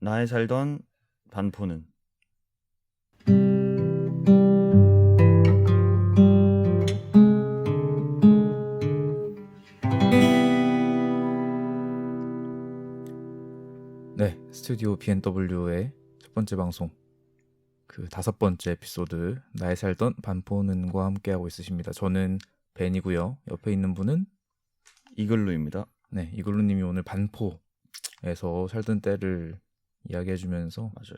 나의 살던 반포는. 네, 스튜디오 B&W의 첫 번째 방송, 그 5번째 에피소드 나의 살던 반포는과 함께하고 있으십니다. 저는 벤이고요. 옆에 있는 분은 이글루입니다. 네, 이글루님이 오늘 반포에서 살던 때를 이야기해주면서 맞아요.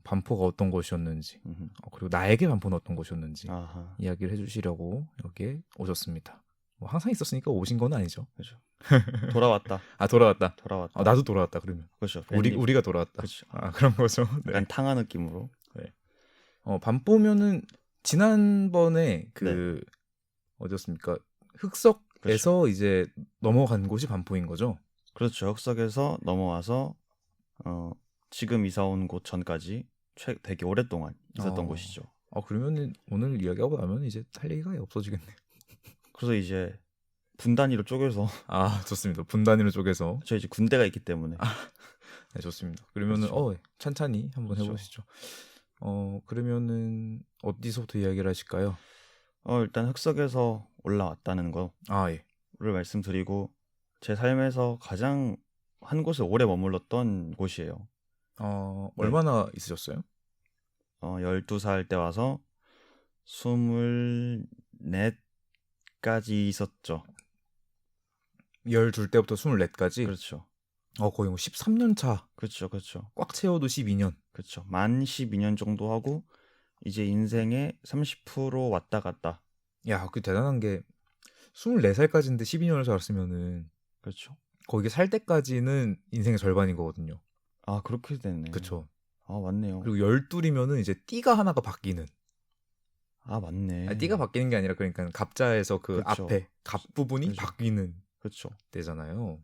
반포가 어떤 곳이었는지 음흠. 그리고 나에게 반포는 어떤 곳이었는지 아하. 이야기를 해주시려고 여기에 오셨습니다. 뭐 항상 있었으니까 오신 건 아니죠. 그죠. 돌아왔다. 아, 돌아왔다. 돌아왔다. 나도 돌아왔다. 그러면 그렇죠. 우리가 돌아왔다. 그렇죠. 그런 거죠. 네. 약간 탕화 느낌으로. 네. 반포면은 지난번에 네. 어디였습니까? 흑석에서 그렇죠. 이제 넘어간 곳이 반포인 거죠? 그렇죠. 흑석에서 넘어와서 지금 이사 온 곳 전까지 되게 오랫동안 있었던 곳이죠. 그러면은 오늘 이야기하고 나면 이제 할 얘기가 없어지겠네요. 그래서 이제 분단위로 쪼개서 좋습니다. 분단위로 쪼개서 저 이제 군대가 있기 때문에. 네, 좋습니다. 그러면은 그렇죠. 찬찬히 한번 그렇죠. 해보시죠. 그러면은 어디서부터 이야기를 하실까요? 일단 흑석에서 올라왔다는 거를 예. 말씀드리고, 제 삶에서 가장 한 곳에 오래 머물렀던 곳이에요. 네. 얼마나 있으셨어요? 12살 때 와서 24까지 있었죠. 12때부터 24까지? 그렇죠. 거의 뭐 13년 차. 그렇죠. 그렇죠. 꽉 채워도 12년. 그렇죠. 만 12년 정도 하고 이제 인생의 30% 왔다 갔다. 야, 그 대단한 게 24살까지인데 12년을 살았으면은 그렇죠. 거기 살 때까지는 인생의 절반인 거거든요. 아, 그렇게 됐네. 그쵸. 아, 맞네요. 그리고 12이면은 이제 띠가 하나가 바뀌는. 아, 맞네. 띠가 바뀌는 게 아니라 그러니까 갑자에서 그 그쵸. 앞에 갑 부분이 그죠. 바뀌는 그렇죠. 때잖아요.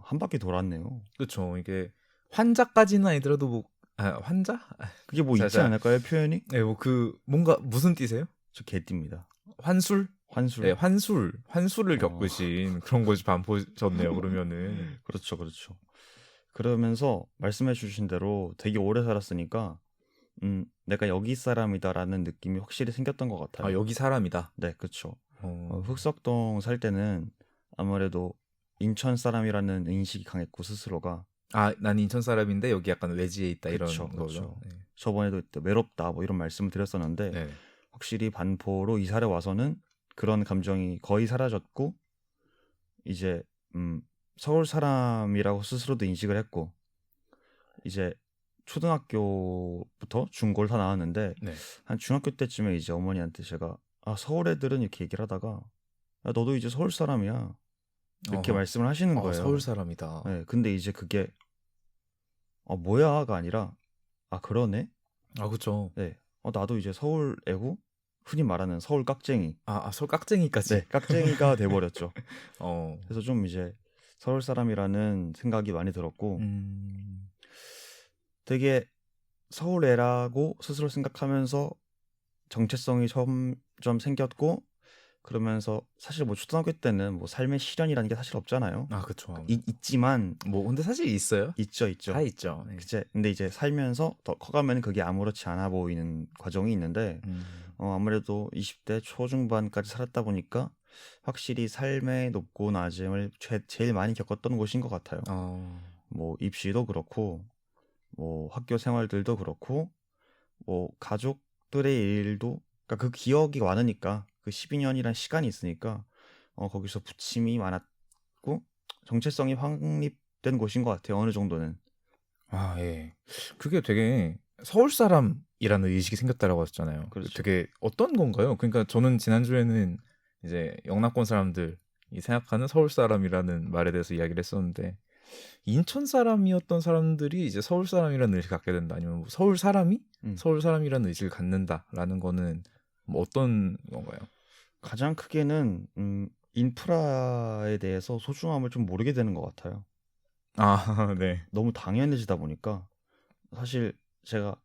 한 바퀴 돌았네요. 그쵸. 이게 환자까지는 아니더라도 뭐 환자? 그게 뭐 있지 자. 않을까요, 표현이? 네, 뭐 뭔가 무슨 띠세요? 저 개띠입니다. 환술? 환술. 네, 환술을 어. 겪으신 그런 것이 반포셨네요. 그러면은. 그렇죠, 그렇죠. 그러면서 말씀해 주신 대로 되게 오래 살았으니까 내가 여기 사람이다라는 느낌이 확실히 생겼던 것 같아요. 여기 사람이다. 네, 그렇죠. 어... 흑석동 살 때는 아무래도 인천 사람이라는 인식이 강했고, 스스로가. 난 인천 사람인데 여기 약간 외지에 있다 이런 그쵸, 거죠. 그쵸. 저번에도 외롭다 뭐 이런 말씀을 드렸었는데, 네. 확실히 반포로 이사를 와서는 그런 감정이 거의 사라졌고, 이제 서울 사람이라고 스스로도 인식을 했고, 이제 초등학교부터 중고를 다 나왔는데, 네. 한 중학교 때쯤에 이제 어머니한테 제가 서울 애들은 이렇게 얘기를 하다가, 야, 너도 이제 서울 사람이야, 이렇게 말씀을 하시는 거예요. 서울 사람이다. 네, 근데 이제 그게 뭐야가 아니라 그러네. 그쵸. 네, 나도 이제 서울 애고, 흔히 말하는 서울 깍쟁이. 서울 깍쟁이까지. 네, 깍쟁이가 돼버렸죠. 어. 그래서 좀 이제 서울 사람이라는 생각이 많이 들었고, 되게 서울 애라고 스스로 생각하면서 정체성이 점점 생겼고, 그러면서 사실 뭐 초등학교 때는 뭐 삶의 시련이라는 게 사실 없잖아요. 그쵸. 있지만 뭐 근데 사실 있어요. 있죠. 다 있죠. 네. 근데 이제 살면서 더 커가면 그게 아무렇지 않아 보이는 과정이 있는데, 아무래도 20대 초중반까지 살았다 보니까 확실히 삶의 높고 낮음을 제일 많이 겪었던 곳인 것 같아요. 뭐 입시도 그렇고, 뭐 학교 생활들도 그렇고, 뭐 가족들의 일도, 그러니까 그 기억이 많으니까, 그 12년이란 시간이 있으니까 거기서 부침이 많았고 정체성이 확립된 곳인 것 같아요. 어느 정도는. 예. 그게 되게 서울 사람이라는 의식이 생겼다라고 하셨잖아요. 그렇죠. 되게 어떤 건가요? 그러니까 저는 지난주에는 이제 영락권 사람들이 생각하는 서울 사람이라는 말에 대해서 이야기를 했었는데, 인천 사람이었던 사람들이 이제 서울 사람이라는 의식을 갖게 된다, 아니면 뭐 서울 사람이 서울 사람이라는 의식을 갖는다라는 거는 뭐 어떤 건가요? 가장 크게는 인프라에 대해서 소중함을 좀 모르게 되는 것 같아요. 네. 너무 당연해지다 보니까, 사실 제가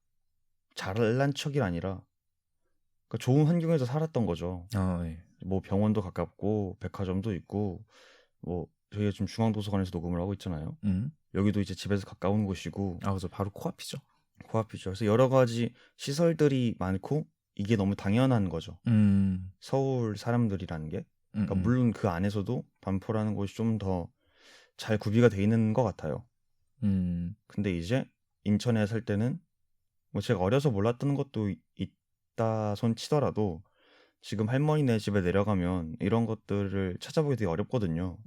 잘난 척이 아니라 그러니까 좋은 환경에서 살았던 거죠. 네. 뭐 병원도 가깝고 백화점도 있고, 뭐 저희가 지금 중앙도서관에서 녹음을 하고 있잖아요. 여기도 이제 집에서 가까운 곳이고 아, 그죠. 바로 코앞이죠. 코앞이죠. 그래서 여러 가지 시설들이 많고 이게 너무 당연한 거죠. 서울 사람들이라는 게. 그러니까 물론 그 안에서도 반포라는 곳이 좀 더 잘 구비가 돼 있는 것 같아요. 근데 이제 인천에 살 때는 뭐 제가 어려서 몰랐던 것도 있다 손 치더라도 지금 할머니네 집에 내려가면 이런 것들을 찾아보기 되게 어렵거든요.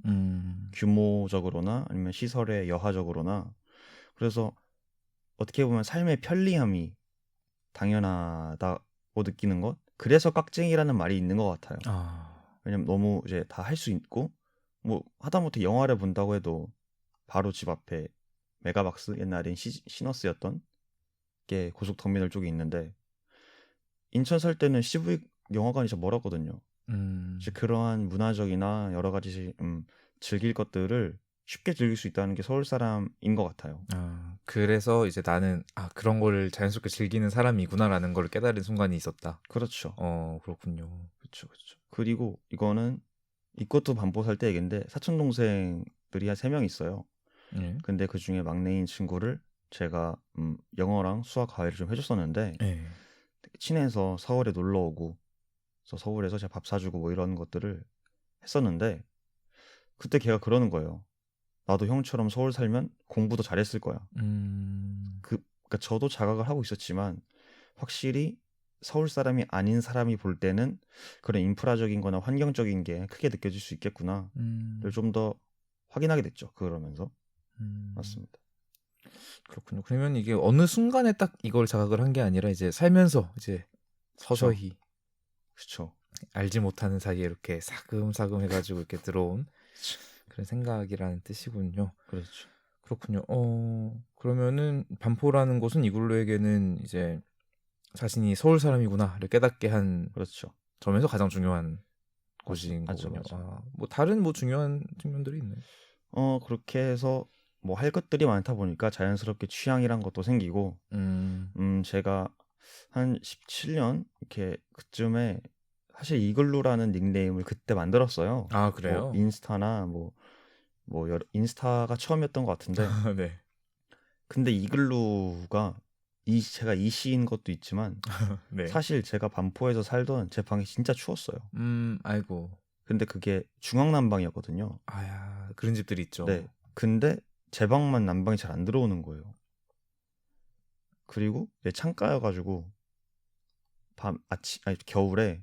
규모적으로나 아니면 시설의 여하적으로나. 그래서 어떻게 보면 삶의 편리함이 당연하다고 느끼는 것. 그래서 깍쟁이라는 말이 있는 것 같아요. 왜냐면 너무 이제 다 할 수 있고 뭐 하다못해 영화를 본다고 해도 바로 집 앞에 메가박스 옛날엔 시너스였던 게 고속터미널 쪽에 있는데 인천 살 때는 CV 영화관이 좀 멀었거든요. 이제 그러한 문화적이나 여러 가지 즐길 것들을 쉽게 즐길 수 있다는 게 서울 사람인 것 같아요. 그래서 이제 나는 그런 거를 자연스럽게 즐기는 사람이구나라는 걸 깨달은 순간이 있었다. 그렇죠. 그렇군요. 그렇죠. 그리고 이것도 반포 살 때 얘긴데 사촌 동생들이 한 3명 있어요. 근데 그 중에 막내인 친구를 제가 영어랑 수학 과외를 좀 해줬었는데 친해서 서울에 놀러 오고 그래서 서울에서 제가 밥 사주고 뭐 이런 것들을 했었는데 그때 걔가 그러는 거예요. 나도 형처럼 서울 살면 공부도 잘했을 거야. 그러니까 저도 자각을 하고 있었지만 확실히 서울 사람이 아닌 사람이 볼 때는 그런 인프라적인 거나 환경적인 게 크게 느껴질 수 있겠구나. 를 좀 더 확인하게 됐죠. 그러면서. 맞습니다. 그렇군요. 그러면 이게 어느 순간에 딱 이걸 자각을 한 게 아니라 이제 살면서 이제 서서히 그렇죠. 알지 못하는 사이에 이렇게 사금사금 해가지고 이렇게 들어온 그런 생각이라는 뜻이군요. 그렇죠. 그렇군요. 그러면은 반포라는 곳은 이글루에게는 이제 자신이 서울 사람이구나를 깨닫게 한 그렇죠. 점에서 가장 중요한 곳인 맞죠, 거군요. 맞죠. 뭐 다른 뭐 중요한 측면들이 있나요? 그렇게 해서 뭐 할 것들이 많다 보니까 자연스럽게 취향이란 것도 생기고 제가 한 17년 이렇게 그쯤에 사실 이글루라는 닉네임을 그때 만들었어요. 그래요? 뭐 인스타나 인스타가 처음이었던 것 같은데 네. 근데 이글루가 제가 이시인 것도 있지만 네. 사실 제가 반포에서 살던 제 방이 진짜 추웠어요. 아이고. 근데 그게 중앙난방이었거든요. 그런 집들이 있죠. 네. 근데 제 방만 난방이 잘 안 들어오는 거예요. 그리고 창가여가지고 겨울에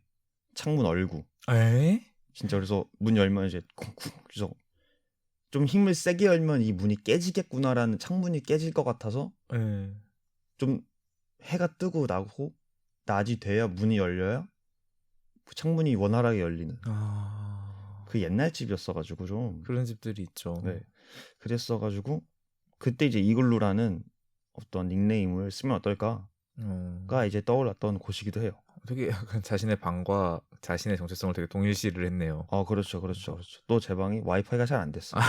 창문 얼고. 진짜 그래서 문 열면 이제 쿵쿵 그래서 좀 힘을 세게 열면 이 문이 깨지겠구나라는 창문이 깨질 것 같아서 좀 해가 뜨고 나고 낮이 돼야 문이 열려야 창문이 원활하게 열리는 그 옛날 집이었어가지고 좀 그런 집들이 있죠. 네. 그랬어가지고 그때 이제 이글루라는 어떤 닉네임을 쓰면 어떨까가 이제 떠올랐던 곳이기도 해요. 되게 약간 자신의 방과 자신의 정체성을 되게 동일시를 했네요. 그렇죠. 또 제 방이 와이파이가 잘 안 됐어요.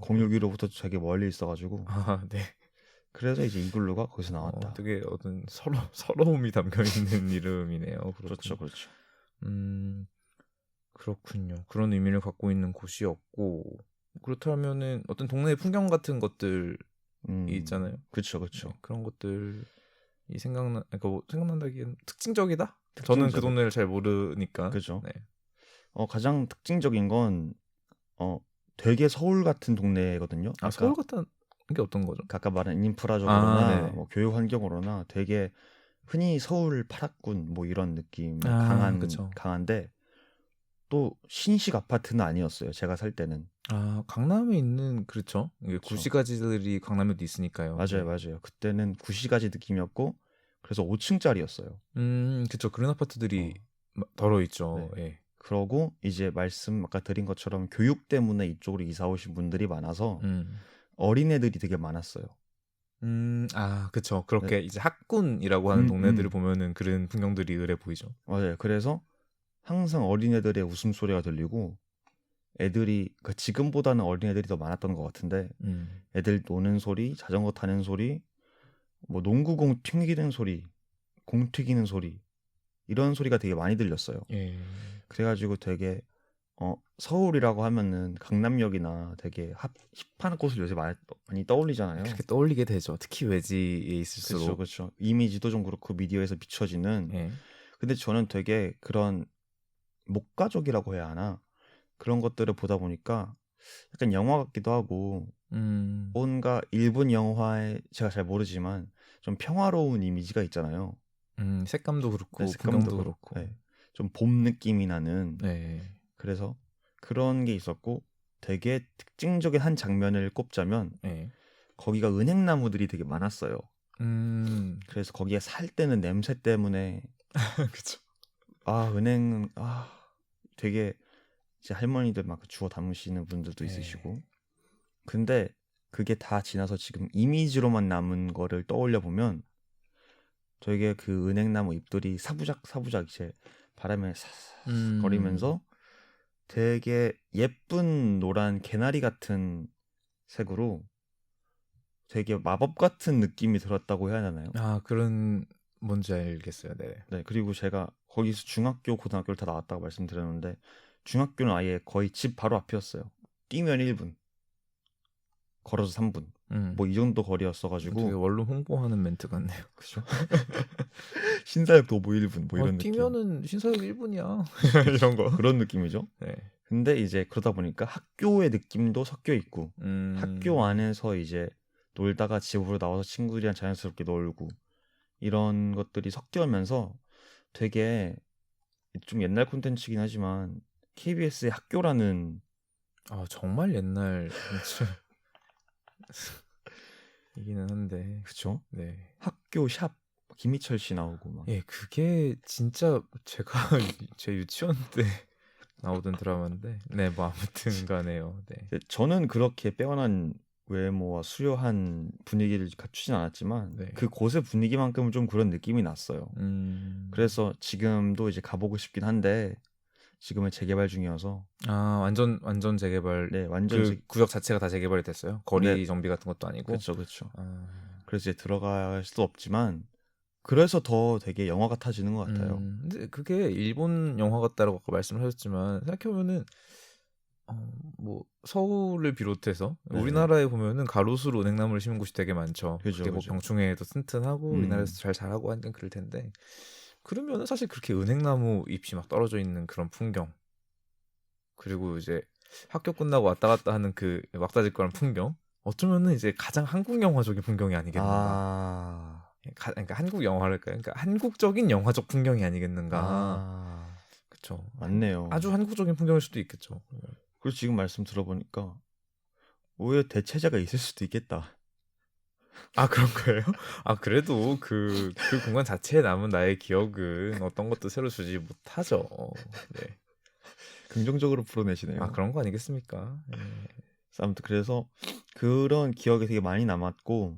공유기로부터 되게 멀리 있어가지고. 네. 그래서 이제 이글루가 거기서 나왔다. 되게 어떤 서러움이 담겨 있는 이름이네요. 그렇죠. 그렇군요. 그런 의미를 갖고 있는 곳이었고 그렇다면은 어떤 동네 풍경 같은 것들이 있잖아요. 그렇죠. 네, 그런 것들이 생각난다기엔 특징적이다? 저는 그 동네를 잘 모르니까. 그죠. 네. 가장 특징적인 건 되게 서울 같은 동네거든요. 서울 같은 게 어떤 거죠? 아까 말한 인프라적으로나 네. 뭐 교육 환경으로나 되게 흔히 서울 8학군 뭐 이런 느낌 강한데 또 신식 아파트는 아니었어요. 제가 살 때는. 강남에 있는 그렇죠. 구시가지들이 강남에도 있으니까요. 맞아요. 그때는 구시가지 느낌이었고 그래서 5층짜리였어요. 그렇죠. 그런 아파트들이 덜어 있죠. 네. 예. 그러고 이제 말씀 아까 드린 것처럼 교육 때문에 이쪽으로 이사 오신 분들이 많아서 어린애들이 되게 많았어요. 그렇죠. 그렇게 이제 학군이라고 하는 동네들을 보면은 그런 풍경들이 의뢰 보이죠. 맞아요. 그래서 항상 어린애들의 웃음소리가 들리고 애들이 지금보다는 어린애들이 더 많았던 것 같은데 애들 노는 소리, 자전거 타는 소리, 뭐 농구공 튕기는 소리, 공 튀기는 소리 이런 소리가 되게 많이 들렸어요. 그래가지고 되게 서울이라고 하면은 강남역이나 되게 힙한 곳을 요새 많이 떠올리잖아요. 그렇게 떠올리게 되죠. 특히 외지에 있을수록. 그렇죠. 이미지도 좀 그렇고 미디어에서 비춰지는. 예. 근데 저는 되게 그런 목가족이라고 해야 하나? 그런 것들을 보다 보니까 약간 영화 같기도 하고 뭔가 일본 영화에 제가 잘 모르지만 좀 평화로운 이미지가 있잖아요. 색감도 그렇고 네, 색감도 풍경도 그렇고. 네, 좀 봄 느낌이 나는. 네. 그래서 그런 게 있었고 되게 특징적인 한 장면을 꼽자면 네. 거기가 은행나무들이 되게 많았어요. 그래서 거기에 살 때는 냄새 때문에 그쵸. 은행 되게 이제 할머니들 막 주워 담으시는 분들도 있으시고. 근데 그게 다 지나서 지금 이미지로만 남은 거를 떠올려 보면 되게 그 은행나무 잎들이 사부작 이제 바람에 사삭 거리면서 되게 예쁜 노란 개나리 같은 색으로 되게 마법 같은 느낌이 들었다고 해야 하나요? 그런 뭔지 알겠어요. 네. 네, 그리고 제가 거기서 중학교, 고등학교를 다 나왔다고 말씀드렸는데 중학교는 아예 거의 집 바로 앞이었어요. 뛰면 1분, 걸어서 3분. 뭐 이 정도 거리였어가지고 되게 원룸 홍보하는 멘트 같네요. 그죠? 신사역 도보 1분 뭐 이런 느낌. 뛰면은 신사역 1분이야. 이런 거. 그런 느낌이죠. 네. 근데 이제 그러다 보니까 학교의 느낌도 섞여 있고 학교 안에서 이제 놀다가 집으로 나와서 친구들이랑 자연스럽게 놀고 이런 것들이 섞여면서 되게 좀 옛날 콘텐츠긴 하지만 KBS의 학교라는 정말 옛날 이기는 한데 그쵸? 네. 학교 샵 김희철 씨 나오고 막. 예, 그게 진짜 제가 제 유치원 때 나오던 드라마인데 네, 뭐 아무튼 가네요. 네. 저는 그렇게 빼어난 외모와 수려한 분위기를 갖추진 않았지만 네. 그 곳의 분위기만큼은 좀 그런 느낌이 났어요. 그래서 지금도 이제 가보고 싶긴 한데 지금은 재개발 중이어서 완전 재개발. 네, 완전 구역 자체가 다 재개발이 됐어요. 거리 네. 정비 같은 것도 아니고. 그렇죠. 그래서 이제 들어갈 수도 없지만 그래서 더 되게 영화 같아지는 것 같아요. 근데 그게 일본 영화 같다라고 아까 말씀하셨지만 생각해보면은 뭐 서울을 비롯해서 우리나라에 보면은 가로수로 은행나무를 심은 곳이 되게 많죠. 그게 뭐 병충해에도 튼튼하고 우리나라에서 잘 자라고 하니까 그럴 텐데 그러면은 사실 그렇게 은행나무 잎이 막 떨어져 있는 그런 풍경 그리고 이제 학교 끝나고 왔다 갔다 하는 그 왁자지껄한 풍경 어쩌면은 이제 가장 한국 영화적인 풍경이 아니겠는가. 그러니까 한국 영화랄까요? 그러니까 한국적인 영화적 풍경이 아니겠는가. 그렇죠. 맞네요. 아주 한국적인 풍경일 수도 있겠죠. 그리고 지금 말씀 들어보니까 오히려 대체자가 있을 수도 있겠다. 그런 거예요? 그래도 그 공간 자체에 남은 나의 기억은 어떤 것도 새로 주지 못하죠. 네. 긍정적으로 풀어내시네요. 그런 거 아니겠습니까? 네. 아무튼 그래서 그런 기억이 되게 많이 남았고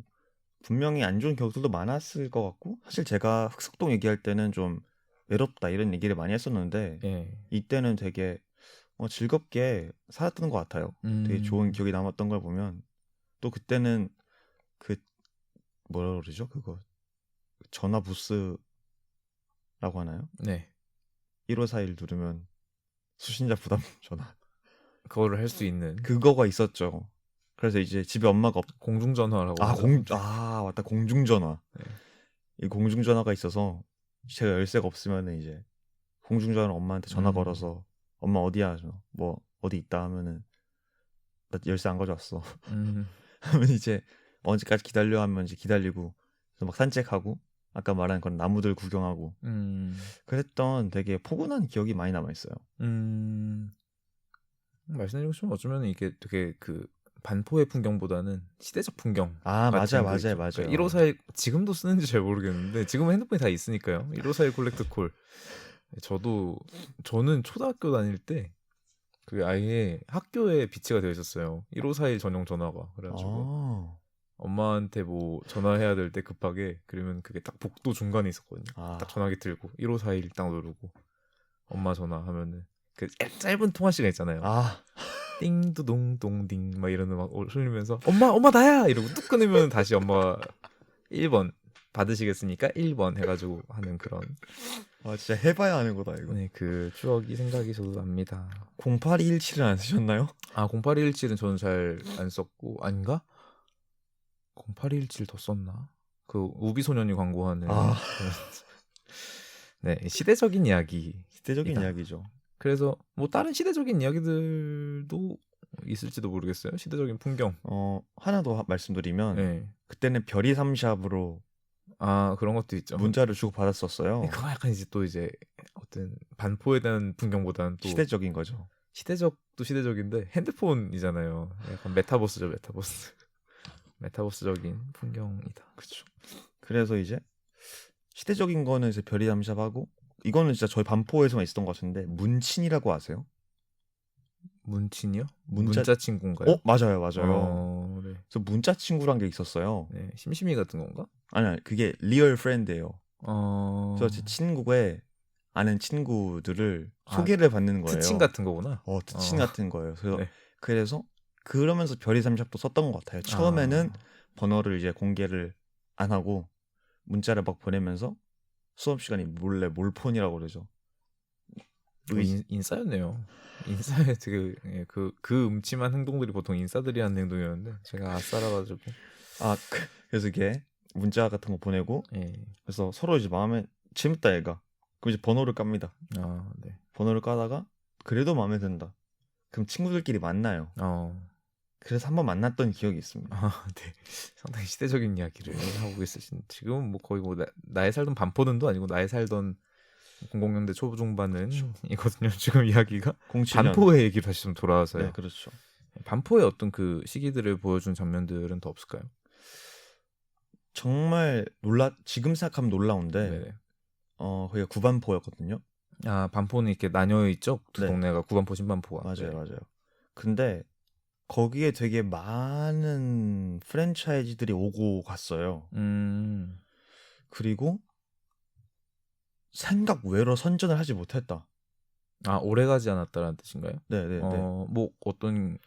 분명히 안 좋은 기억들도 많았을 것 같고 사실 제가 흑석동 얘기할 때는 좀 외롭다 이런 얘기를 많이 했었는데 이때는 되게 즐겁게 살았던 것 같아요. 되게 좋은 기억이 남았던 걸 보면 또 그때는 그 뭐라 그러죠? 그거 전화 부스라고 하나요? 네. 1541 누르면 수신자 부담 전화 그거를 할 수 있는 그거가 있었죠. 그래서 이제 집에 엄마가 공중전화라고 맞다 공중전화. 네. 이 공중전화가 있어서 제가 열쇠가 없으면은 이제 공중전화 엄마한테 전화 걸어서 엄마 어디야? 뭐 어디 있다 하면은 나 열쇠 안 가져왔어. 하면 이제 언제까지 기다려 하면 이제 기다리고 그래서 막 산책하고 아까 말한 그런 나무들 구경하고 그랬던 되게 포근한 기억이 많이 남아 있어요. 말씀드린 것처럼 어쩌면 이게 되게 그 반포의 풍경보다는 시대적 풍경. 맞아요. 그러니까 1541 지금도 쓰는지 잘 모르겠는데 지금은 핸드폰이 다 있으니까요. 1541 콜렉트 콜. 저는 초등학교 다닐 때 그 아예 학교에 비치가 되어 있었어요. 1541 전용 전화가. 그래가지고 엄마한테 뭐 전화해야 될 때 급하게 그러면 그게 딱 복도 중간에 있었거든요. 딱 전화기 들고 1541 딱 누르고 엄마 전화하면은 그 짧은 통화 시간 있잖아요. 띵두동동딩 막 이런 음악 흘리면서 엄마 나야 이러고 뚝 끊으면 다시 엄마가 1번 받으시겠습니까? 1번 해가지고 하는 그런 아 진짜 해봐야 하는 거다 이거. 네, 그 추억이 생각이 저도 납니다. 0817은 안 쓰셨나요? 아 0817은 저는 잘 안 썼고 아닌가? 0817 더 썼나? 그 우비소년이 광고하는 아 네 시대적인 이야기. 시대적인 이다. 이야기죠. 그래서 뭐 다른 시대적인 이야기들도 있을지도 모르겠어요. 시대적인 풍경. 하나 더 말씀드리면 네. 그때는 별이 삼샵으로 아 그런 것도 있죠. 문자를 주고 받았었어요. 그거 약간 이제 또 이제 어떤 반포에 대한 풍경보다는 또 시대적인 거죠. 시대적도 시대적인데 핸드폰이잖아요. 약간 메타버스죠, 메타버스. 메타버스적인 풍경이다. 그렇죠. 그래서 이제 시대적인 거는 이제 별이 삼샵하고 이거는 진짜 저희 반포에서만 있었던 것 같은데 문친이라고 아세요? 문친이요? 문자- 문자 친구인가요? 맞아요, 맞아요. 네. 그래서 문자 친구란 게 있었어요. 네. 심심이 같은 건가? 아니 그게 리얼 프렌드예요. 어. 그래서 제 친구의 아는 친구들을 아, 소개를 받는 거예요. 특친 같은 거구나. 특친 같은 거예요. 그래서 네. 그래서 그러면서 별이 삼샵도 썼던 것 같아요. 처음에는 번호를 이제 공개를 안 하고 문자를 막 보내면서 수업 시간에 몰래 몰폰이라고 그러죠. 인싸였네요. 인싸의 그 음침한 행동들이 보통 인싸들이 하는 행동이었는데 제가 아싸라가지고 그래서 이게 문자 같은 거 보내고 예. 그래서 서로 이제 마음에 재밌다 얘가. 그럼 이제 번호를 깝니다. 네. 번호를 까다가 그래도 마음에 든다. 그럼 친구들끼리 만나요. 그래서 한번 만났던 기억이 있습니다. 네. 상당히 시대적인 이야기를 하고 계시신. 지금은 뭐 거의 뭐 나에 살던 반포는도 아니고 나에 살던 00년대 초중반은 이거든요. 지금 이야기가 07년. 반포의 얘기를 다시 좀 돌아와서요. 네, 그렇죠. 반포의 어떤 그 시기들을 보여준 장면들은 더 없을까요? 정말 지금 생각하면 놀라운데 네네. 거기가 구반포였거든요. 아 반포는 이렇게 나뉘어 있죠. 두 네. 동네가 구반포 신반포가. 맞아요, 네. 맞아요. 근데 거기에 되게 많은 프랜차이즈들이 오고 갔어요. 그리고 생각 외로 선전을 하지 못했다. 아 오래 가지 않았다라는 뜻인가요? 네, 네, 네. 뭐 어떤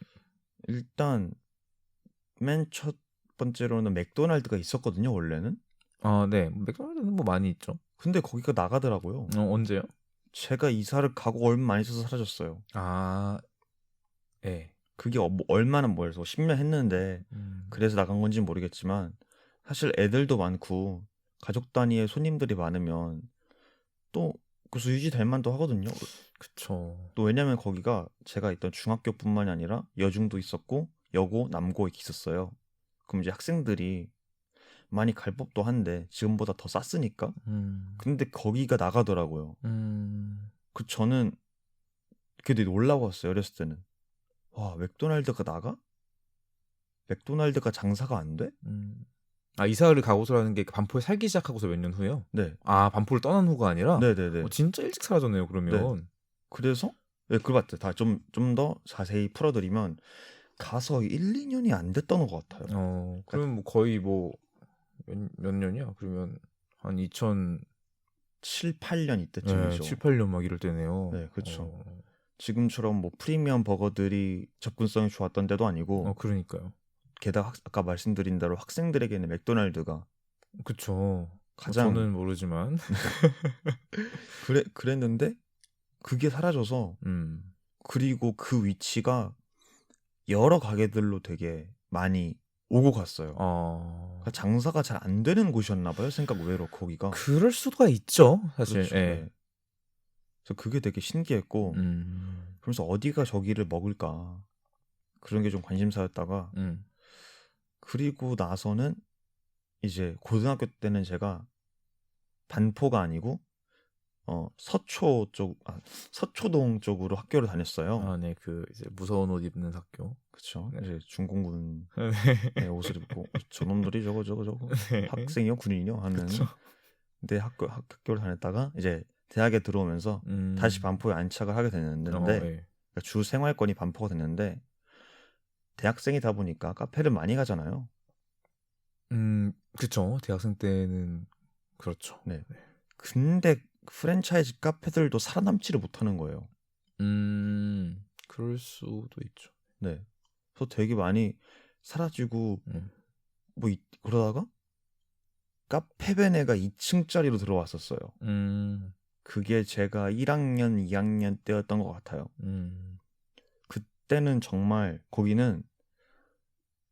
일단 맨 첫 번째로는 맥도날드가 있었거든요, 원래는. 네. 맥도날드는 뭐 많이 있죠. 근데 거기가 나가더라고요. 언제요? 제가 이사를 가고 얼마 안 있어서 사라졌어요. 네. 그게 얼마나 멀어서 10년 했는데 그래서 나간 건지는 모르겠지만 사실 애들도 많고 가족 단위의 손님들이 많으면 또 그래서 유지될 만도 하거든요. 그쵸. 또 왜냐면 거기가 제가 있던 중학교뿐만이 아니라 여중도 있었고 여고, 남고 이렇게 있었어요. 그럼 이제 학생들이 많이 갈 법도 한데 지금보다 더 쌌으니까. 근데 거기가 나가더라고요. 저는 그게 되게 놀라웠어요. 어렸을 때는. 와, 맥도날드가 나가? 맥도날드가 장사가 안 돼? 이사를 가고서라는 게 반포에 살기 시작하고서 몇 년 후요? 네. 반포를 떠난 후가 아니라? 네네네. 진짜 일찍 사라졌네요, 그러면. 그래서 그 맞죠. 다 좀 더 자세히 풀어드리면 가서 1, 2년이 안 됐던 것 같아요. 그럼 뭐 거의 뭐 몇 년이야? 그러면 한 7, 8년 이때쯤이죠. 7, 8년 막 이럴 때네요. 네, 그렇죠. 지금처럼 뭐 프리미엄 버거들이 접근성이 좋았던 데도 아니고. 그러니까요. 게다가 아까 말씀드린 대로 학생들에게는 맥도날드가 그쵸. 가장 저는 모르지만 그랬는데 그게 사라져서 그리고 그 위치가 여러 가게들로 되게 많이 오고 갔어요. 그러니까 장사가 잘 안 되는 곳이었나 봐요. 생각 외로 거기가. 그럴 수가 있죠. 사실. 그렇죠. 네. 그래서 그게 되게 신기했고 그래서 어디가 저기를 먹을까 그런 게 좀 관심사였다가 그리고 나서는 이제 고등학교 때는 제가 반포가 아니고 서초동 쪽으로 학교를 다녔어요. 네, 그 이제 무서운 옷 입는 학교. 그렇죠. 이제 중공군 네. 옷을 입고 저놈들이 저거 네. 학생이요, 군인이요 하는. 근데 학교를 다녔다가 이제 대학에 들어오면서 다시 반포에 안착을 하게 됐는데 네. 그러니까 주 생활권이 반포가 됐는데 대학생이다 보니까 카페를 많이 가잖아요. 그렇죠. 대학생 때는 그렇죠. 네. 근데 프랜차이즈 카페들도 살아남지를 못하는 거예요. 그럴 수도 있죠. 네. 그래서 되게 많이 사라지고 그러다가 카페베네가 2층짜리로 들어왔었어요. 음, 그게 제가 1학년, 2학년 때였던 것 같아요. 음, 그때는 정말 거기는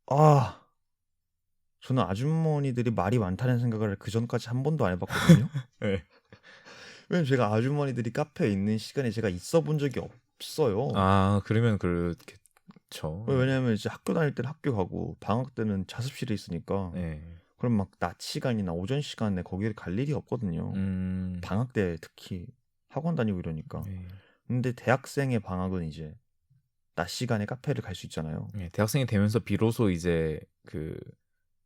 아 저는 아주머니들이 말이 많다는 생각을 그 전까지 한 번도 안 해봤거든요. 네. 왜냐면 제가 아주머니들이 카페에 있는 시간에 제가 있어 본 적이 없어요. 아, 그러면 그렇겠죠. 왜냐면 이제 학교 다닐 때는 학교 가고 방학 때는 자습실에 있으니까 네. 그럼 막 낮 시간이나 오전 시간에 거기를 갈 일이 없거든요. 음, 방학 때 특히 학원 다니고 이러니까. 네. 근데 대학생의 방학은 이제 낮 시간에 카페를 갈 수 있잖아요. 네, 대학생이 되면서 비로소 이제 그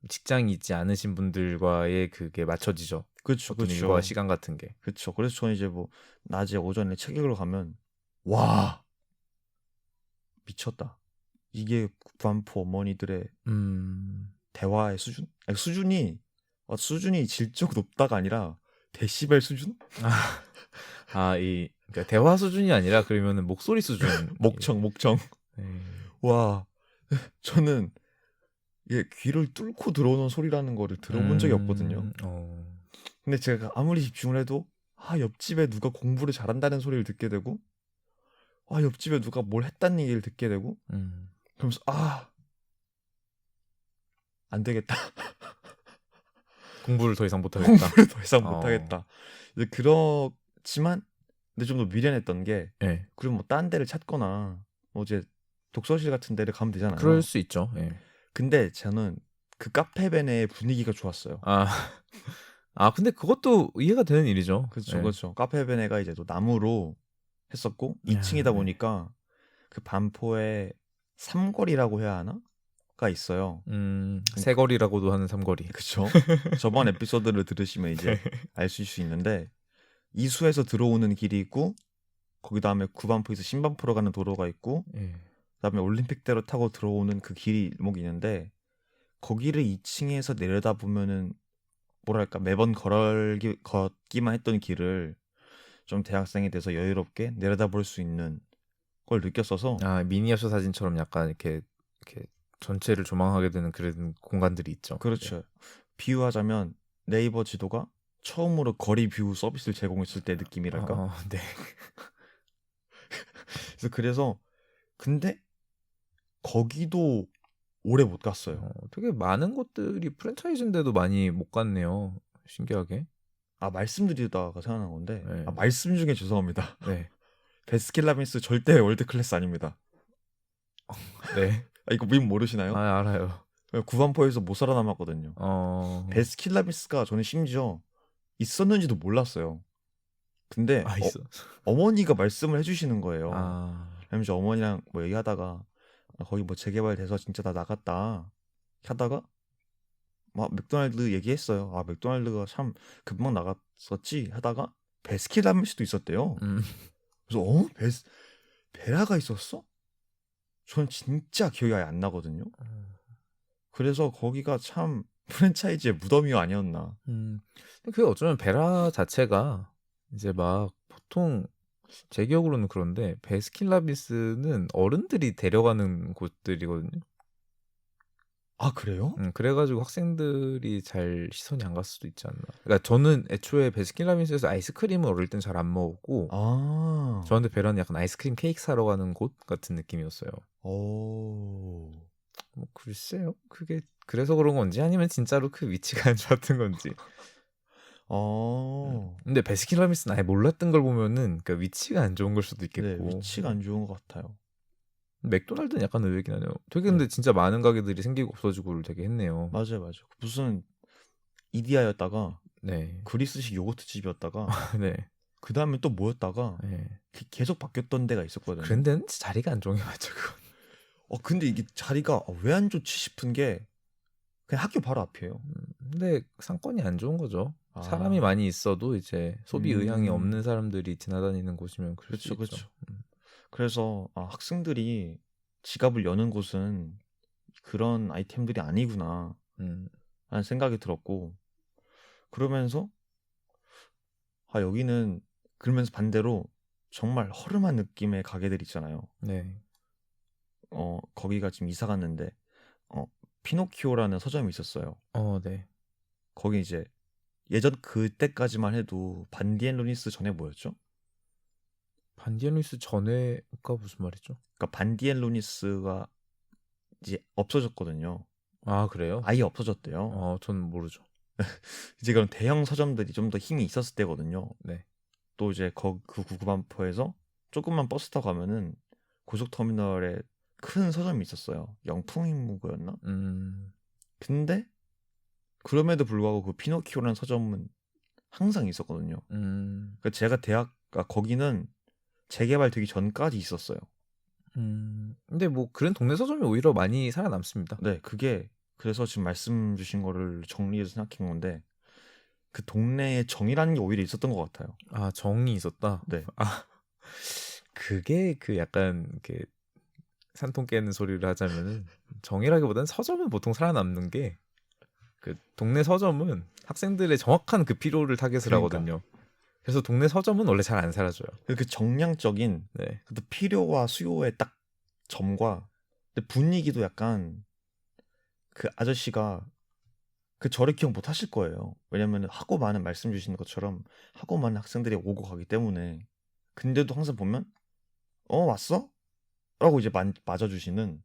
직장이 있지 않으신 분들과의 그게 맞춰지죠. 그렇죠, 어떤 일과 그렇죠, 시간 같은 게. 그렇죠. 그래서 저는 이제 뭐 낮에 오전에 책 읽으러 가면 와 미쳤다. 이게 구안포 어머니들의 음, 대화의 수준? 아니, 수준이 질적 높다가 아니라 데시벨 수준? 그러니까 대화 수준이 아니라 그러면은 목소리 수준. 목청. 네. 와, 저는 이게 귀를 뚫고 들어오는 소리라는 거를 들어본 적이 없거든요. 어, 근데 제가 아무리 집중을 해도 옆집에 누가 공부를 잘한다는 소리를 듣게 되고 옆집에 누가 뭘 했다는 얘기를 듣게 되고 음, 그러면서 안 되겠다. 공부를 더 이상 못하겠다. 공부를 더 이상 어, 못하겠다. 이제 그렇지만 근데 좀 더 미련했던 게 네. 그리고 뭐 딴 데를 찾거나 뭐 이제 독서실 같은 데를 가면 그럴 되잖아요. 수 있죠. 예. 근데 저는 그 카페벤의 분위기가 좋았어요. 아, 근데 그것도 이해가 되는 일이죠. 그렇죠, 예. 그렇죠. 카페벤에가 이제 또 나무로 했었고 아, 2층이다 네. 보니까 그 반포에 삼거리라고 해야 하나? 가 있어요. 세거리라고도 하는 삼거리. 그쵸? 저번 에피소드를 들으시면 네. 이제 아실 수 있는데 이수에서 들어오는 길이 있고 거기 다음에 구반포에서 신반포로 가는 도로가 있고 예. 그다음에 올림픽대로 타고 들어오는 그 길목이 있는데 거기를 2층에서 내려다 보면은 뭐랄까 매번 걷기만 했던 길을 좀 대학생이 돼서 여유롭게 내려다볼 수 있는 걸 느꼈어서 미니어처 사진처럼 약간 이렇게 전체를 조망하게 되는 그런 공간들이 있죠. 네. 그렇죠. 비유하자면 네이버 지도가 처음으로 거리 뷰 서비스를 제공했을 때 느낌이랄까? 네. 그래서 근데 거기도 오래 못 갔어요. 되게 많은 곳들이 프랜차이즈인데도 많이 못 갔네요. 신기하게. 말씀드리다가 생각난 건데 네. 말씀 중에 죄송합니다. 네. 베스킨라빈스 절대 월드 클래스 아닙니다. 네. 이거 밈 모르시나요? 알아요. 구반포에서 못 살아남았거든요. 베스킨라빈스가 저는 심지어 있었는지도 몰랐어요. 근데 있어. 어머니가 말씀을 해주시는 거예요. 아, 그러면서 어머니랑 뭐 얘기하다가 거기 뭐 재개발돼서 진짜 다 나갔다 하다가 막 맥도날드 얘기했어요. 맥도날드가 참 금방 나갔었지 하다가 베스킨라빈스도 있었대요. 그래서 베라가 있었어? 전 진짜 기억이 아예 안 나거든요. 그래서 거기가 참 프랜차이즈의 무덤이 아니었나. 그게 어쩌면 베라 자체가 이제 막 보통 제 기억으로는 그런데 베스킨라빈스는 어른들이 데려가는 곳들이거든요. 그래요? 그래가지고 학생들이 잘 시선이 안 갈 수도 있지 않나. 그러니까 저는 애초에 베스킨라빈스에서 아이스크림을 어릴 땐 잘 안 먹었고 저한테 베라는 약간 아이스크림 케이크 사러 가는 곳 같은 느낌이었어요. 오. 뭐 글쎄요. 그게 그래서 그런 건지 아니면 진짜로 그 위치가 안 좋았던 건지. 근데 베스킨라빈스는 아예 몰랐던 걸 보면은 그러니까 위치가 안 좋은 걸 수도 네, 있겠고. 위치가 안 좋은 것 같아요. 맥도날드는 약간 의외긴 하네요. 되게 근데 진짜 많은 가게들이 생기고 없어지고를 되게 했네요. 맞아요. 무슨 이디야였다가 네. 그리스식 요거트 집이었다가 네. 그 다음에 또 뭐였다가 네. 계속 바뀌었던 데가 있었거든요. 그런 데는 자리가 안 좋은 게 맞죠, 그건. 근데 이게 자리가 왜 안 좋지 싶은 게 그냥 학교 바로 앞이에요. 근데 상권이 안 좋은 거죠. 사람이 많이 있어도 이제 소비 의향이 없는 사람들이 지나다니는 곳이면 그럴 수 있죠. 그렇죠. 그래서 학생들이 지갑을 여는 곳은 그런 아이템들이 아니구나 라는 생각이 들었고 그러면서 여기는 그러면서 반대로 정말 허름한 느낌의 가게들 있잖아요. 네. 거기가 지금 이사 갔는데 피노키오라는 서점이 있었어요. 네. 거기 이제 예전 그때까지만 해도 반디앤 루니스 전에 뭐였죠? 반디앤 루이스 전에가 무슨 말이죠? 그러니까 반디앤 루니스가 이제 없어졌거든요. 아 그래요? 아예 없어졌대요. 저는 모르죠. 이제 그런 대형 서점들이 좀 더 힘이 있었을 때거든요. 네. 또 이제 그 구반포에서 조금만 버스 타고 가면은 고속터미널에 큰 서점이 있었어요. 영풍인무고였나? 근데 그럼에도 불구하고 그 피노키오라는 서점은 항상 있었거든요. 그러니까 제가 거기는 재개발되기 전까지 있었어요. 근데 뭐 그런 동네 서점이 오히려 많이 살아남습니다. 네, 그게 그래서 지금 말씀 주신 거를 정리해서 생각한 건데 그 동네에 정이라는 게 오히려 있었던 것 같아요. 아 정이 있었다. 네, 아 그게 그 약간 이렇게 산통 깨는 소리를 하자면은 정이라기보다는 서점은 보통 살아남는 게 그 동네 서점은 학생들의 정확한 그 필요를 타겟을 그러니까. 하거든요. 그래서 동네 서점은 원래 잘 안 사라져요. 그 정량적인 네. 그 필요와 수요의 딱 점과 근데 분위기도 약간 그 아저씨가 그 저를 기억 못 하실 거예요. 왜냐면 하고 많은 말씀 주시는 것처럼 하고 많은 학생들이 오고 가기 때문에 근데도 항상 보면 왔어? 라고 이제 맞아주시는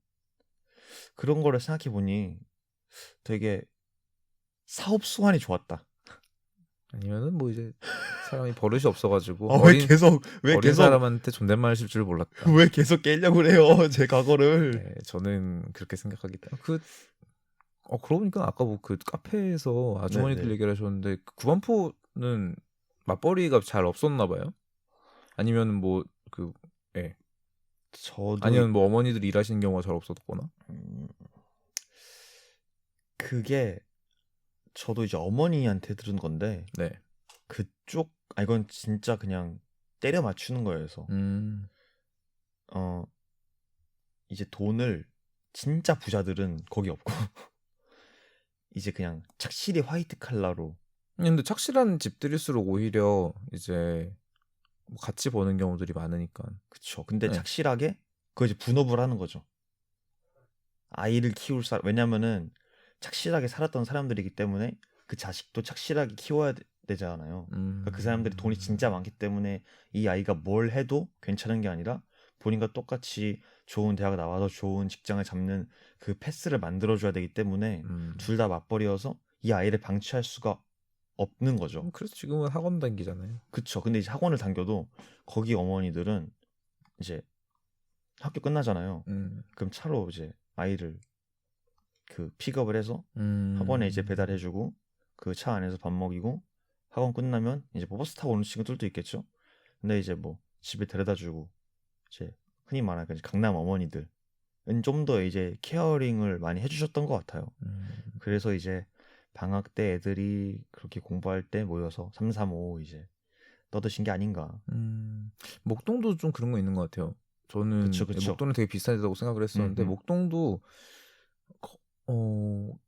그런 거를 생각해 보니 되게 사업 수완이 좋았다. 아니면은 뭐 이제 사람이 버릇이 없어가지고 왜 어린 계속 사람한테 존댓말 쓸 줄 몰랐다. 왜 계속 깨려고 그래요? 제 과거를. 네, 저는 그렇게 생각하기 때문에 그러고 보니까 아까 뭐 그 카페에서 아주머니들 네네. 얘기를 하셨는데 그 구반포는 맞벌이가 잘 없었나 봐요. 아니면 뭐 그 예. 저도 아니면 뭐 어머니들이 일하시는 경우가 잘 없었거나. 음, 그게 저도 이제 어머니한테 들은 건데 네. 이건 진짜 그냥 때려 맞추는 거예요. 그래서 어 이제 돈을 진짜 부자들은 거기 없고 이제 그냥 착실히 화이트 칼라로 근데 착실한 집들일수록 오히려 이제 뭐 같이 버는 경우들이 많으니까. 그쵸. 근데 네. 착실하게 그거 이제 분업을 하는 거죠. 아이를 키울 왜냐면은 착실하게 살았던 사람들이기 때문에 그 자식도 착실하게 키워야 되잖아요. 그러니까 그 사람들이 돈이 진짜 많기 때문에 이 아이가 뭘 해도 괜찮은 게 아니라 본인과 똑같이 좋은 대학 나와서 좋은 직장을 잡는 그 패스를 만들어줘야 되기 때문에 둘 다 맞벌이여서 이 아이를 방치할 수가 없는 거죠. 그래서 지금은 학원 다니잖아요. 그쵸. 근데 이제 학원을 다녀도 거기 어머니들은 이제 학교 끝나잖아요. 그럼 차로 이제 아이를 그 픽업을 해서 학원에 이제 배달해주고 그 차 안에서 밥 먹이고 학원 끝나면 이제 뭐 버스 타고 오는 친구들도 있겠죠. 근데 이제 뭐 집에 데려다주고 이제 흔히 말하는 이제 강남 어머니들은 좀 더 이제 케어링을 많이 해주셨던 것 같아요. 그래서 이제 방학 때 애들이 그렇게 공부할 때 모여서 335 이제 떠드신 게 아닌가. 목동도 좀 그런 거 있는 것 같아요. 저는 그쵸. 목동은 되게 비슷한 데다고 생각을 했었는데 음. 목동도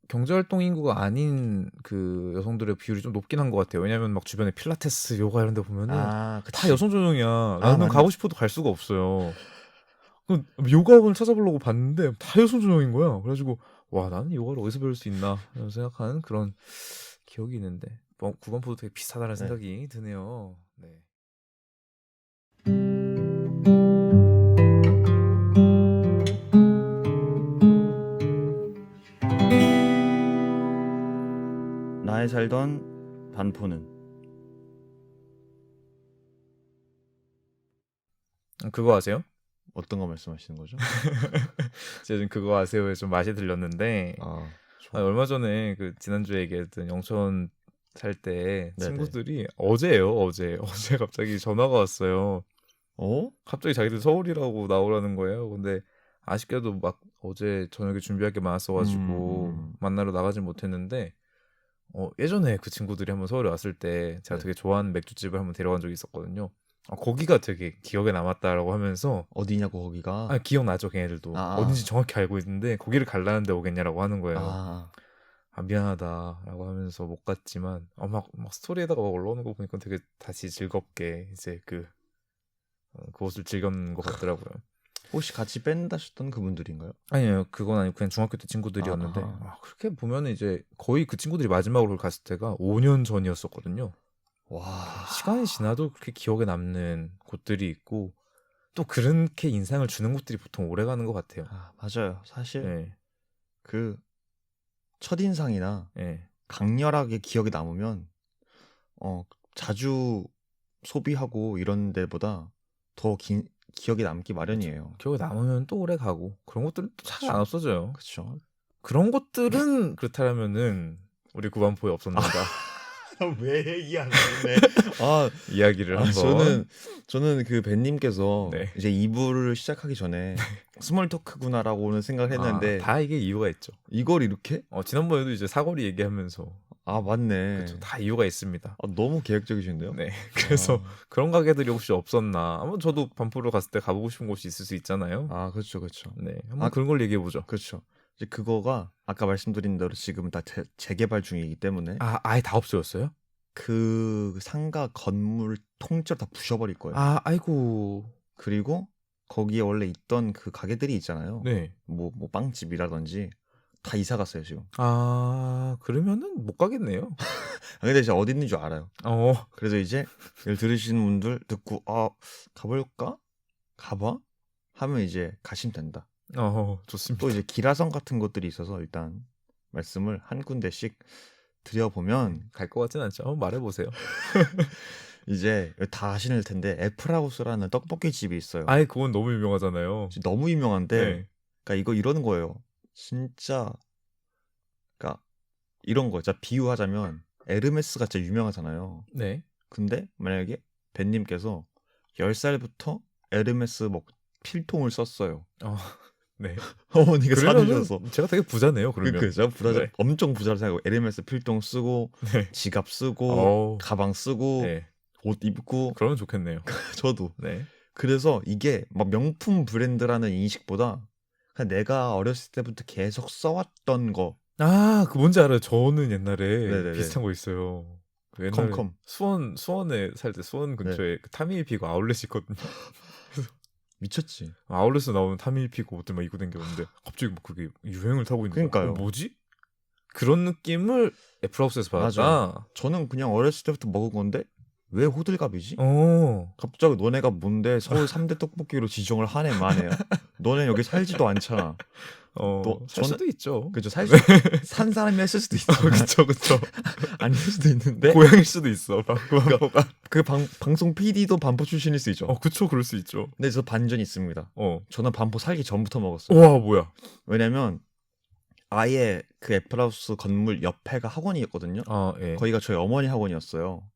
경제활동 인구가 아닌 그 여성들의 비율이 좀 높긴 한 것 같아요. 왜냐면 막 주변에 필라테스, 요가 이런 데 보면은 다 여성 전용이야. 나는 맞네. 가고 싶어도 갈 수가 없어요. 요가학원을 찾아보려고 봤는데 다 여성 전용인 거야. 그래가지고 와 나는 요가를 어디서 배울 수 있나 이런 생각하는 그런 기억이 있는데 구반포도 되게 비슷하다는 네. 생각이 드네요. 네. 나의 살던 반포는 그거 아세요? 어떤 거 말씀하시는 거죠? 제가 지금 그거 아세요에 좀 맛이 들렸는데 얼마 전에 그 지난주에 얘기했던 영천 살 때 친구들이 어제 갑자기 전화가 왔어요. 갑자기 자기들 서울이라고 나오라는 거예요. 근데 아쉽게도 막 어제 저녁에 준비할 게 많았어가지고 만나러 나가진 못했는데 예전에 그 친구들이 한번 서울에 왔을 때 제가 되게 좋아하는 맥주집을 한번 데려간 적이 있었거든요. 거기가 되게 기억에 남았다라고 하면서 어디냐고 거기가? 기억나죠 걔네들도 어딘지 정확히 알고 있는데 거기를 갈라는데 오겠냐라고 하는 거예요. 미안하다라고 하면서 못 갔지만 막 스토리에다가 막 올라오는 거 보니까 되게 다시 즐겁게 이제 그곳을 즐겼는 것 같더라고요. 혹시 같이 밴드 하셨던 그분들인가요? 아니에요. 그건 아니고 그냥 중학교 때 친구들이었는데 그렇게 보면 이제 거의 그 친구들이 마지막으로 갔을 때가 5년 전이었었거든요. 와. 시간이 지나도 그렇게 기억에 남는 곳들이 있고 또 그렇게 인상을 주는 곳들이 보통 오래 가는 것 같아요. 맞아요. 사실 네. 그 첫인상이나 네. 강렬하게 기억에 남으면 자주 소비하고 이런 데보다 더 기억에 남기 마련이에요. 기억에 남으면 또 오래 가고 그런 것들은 또 잘 안 없어져요. 그렇죠. 그런 것들은 그렇다면은 우리 구반포에 없었는가 왜 얘기하는데? 이야기를 한번. 저는 그 벤님께서 네. 이제 2부를 시작하기 전에 스몰 토크구나라고는 생각을 했는데 다 이게 이유가 있죠. 이걸 이렇게? 지난번에도 이제 사거리 얘기하면서 맞네. 그쵸, 다 이유가 있습니다. 너무 계획적이신데요? 네. 그래서 그런 가게들이 혹시 없었나? 한번 저도 반포를 갔을 때 가보고 싶은 곳이 있을 수 있잖아요. 그렇죠, 그렇죠. 네, 한번 그런 걸 얘기해 보죠. 그렇죠. 이제 그거가 아까 말씀드린 대로 지금 다 재개발 중이기 때문에 아예 다 없어졌어요? 그 상가 건물 통째로 다 부셔버릴 거예요. 아이고. 그리고 거기에 원래 있던 그 가게들이 있잖아요. 네. 뭐 빵집이라든지 다 이사 갔어요 지금. 그러면은 못 가겠네요. 근데 제가 어디 있는 줄 알아요. 어. 그래서 이제 이걸 들으시는 분들 듣고 가볼까? 가봐? 하면 이제 가시면 된다. 좋습니다. 또 이제 기라성 같은 것들이 있어서 일단 말씀을 한 군데씩 드려보면 갈 것 같진 않죠. 한번 말해보세요. 이제 다 아시는 텐데 애플하우스라는 떡볶이 집이 있어요. 그건 너무 유명하잖아요. 너무 유명한데 네. 그러니까 이거 이러는 거예요. 진짜 그러니까 이런 거 진짜 비유하자면 에르메스가 진짜 유명하잖아요. 네. 근데 만약에 벤님께서 10살부터 에르메스 필통을 썼어요. 네. 어머니가 그러면은 사주셔서 제가 되게 부자네요. 그러면. 제가 네. 엄청 부자를 생각하고 에르메스 필통 쓰고 네. 지갑 쓰고 가방 쓰고 네. 옷 입고 그러면 좋겠네요. 저도 네. 그래서 이게 막 명품 브랜드라는 인식보다 그냥 내가 어렸을 때부터 계속 써왔던 거. 그 뭔지 알아요. 저는 옛날에 네네네. 비슷한 거 있어요. 옛날에 컴컴. 수원에 살 때 수원 근처에 그 타미일피고 아울렛이 있거든요. 미쳤지. 아울렛에서 나오는 타미일피고 옷들 막 입고 다녔는데 갑자기 막 그게 유행을 타고 있는 거예요. 그러니까요. 뭐지? 그런 느낌을 애플하우스에서 받았다. 맞아요. 저는 그냥 어렸을 때부터 먹은 건데 왜 호들갑이지? 어. 갑자기 너네가 뭔데 서울 3대 떡볶이로 지정을 하네 마네요. 너네 여기 살지도 않잖아. 살 수도 있죠. 그죠. 산 사람이 했을 수도 있죠. 그쵸. 아닐 수도 있는데. 고양일 수도 있어. 반포가. 그 방송 PD도 반포 출신일 수 있죠. 그쵸. 그럴 수 있죠. 근데 저 반전이 있습니다. 저는 반포 살기 전부터 먹었어요. 우와, 뭐야. 왜냐면 아예 그 애플하우스 건물 옆에가 학원이었거든요. 예. 거기가 저희 어머니 학원이었어요.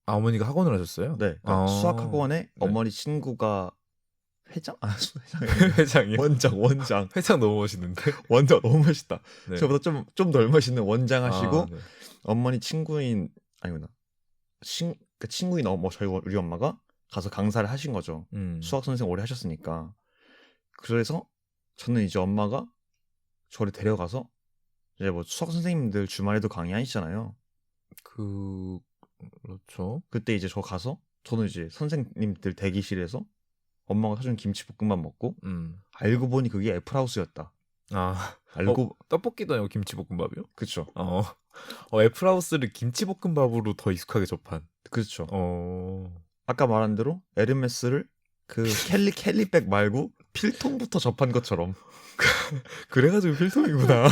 어머니가 학원을 하셨어요? 네. 그러니까 수학 학원에 어머니 친구가 회장? 회장이요? 원장. 회장 너무 멋있는데? 원장 너무 멋있다. 네. 저보다 좀 덜 멋있는 원장 하시고 네. 어머니 친구인 아니구나. 그 친구인 우리 엄마가 가서 강사를 하신 거죠. 수학 선생 오래 하셨으니까. 그래서 저는 이제 엄마가 저를 데려가서 이제 뭐 수학 선생님들 주말에도 강의하시잖아요. 그렇죠. 그때 이제 저 가서 저는 이제 선생님들 대기실에서 엄마가 사준 김치볶음밥 먹고 알고 보니 그게 애플하우스였다. 떡볶이도 아니고 김치볶음밥이요? 그쵸. 애플하우스를 김치볶음밥으로 더 익숙하게 접한. 그렇죠. 아까 말한 대로 에르메스를 그 캘리백 말고 필통부터 접한 것처럼. 그래가지고 필통이구나.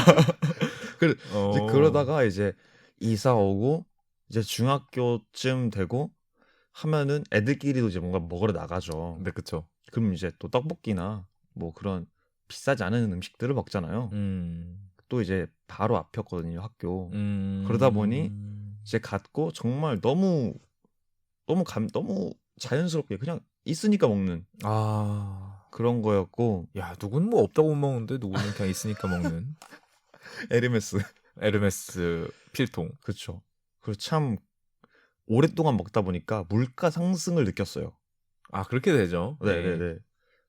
이제 그러다가 이제 이사 오고 이제 중학교쯤 되고 하면은 애들끼리도 이제 뭔가 먹으러 나가죠. 네, 그쵸. 그럼 이제 또 떡볶이나 뭐 그런 비싸지 않은 음식들을 먹잖아요. 또 이제 바로 앞이었거든요, 학교. 그러다 보니 이제 갔고 정말 너무 자연스럽게 그냥 있으니까 먹는 그런 거였고. 야, 누군 뭐 없다고 먹는데 누구는 그냥 있으니까 먹는. 에르메스 필통. 그렇죠. 그리고 참 오랫동안 먹다 보니까 물가 상승을 느꼈어요. 그렇게 되죠. 네네네.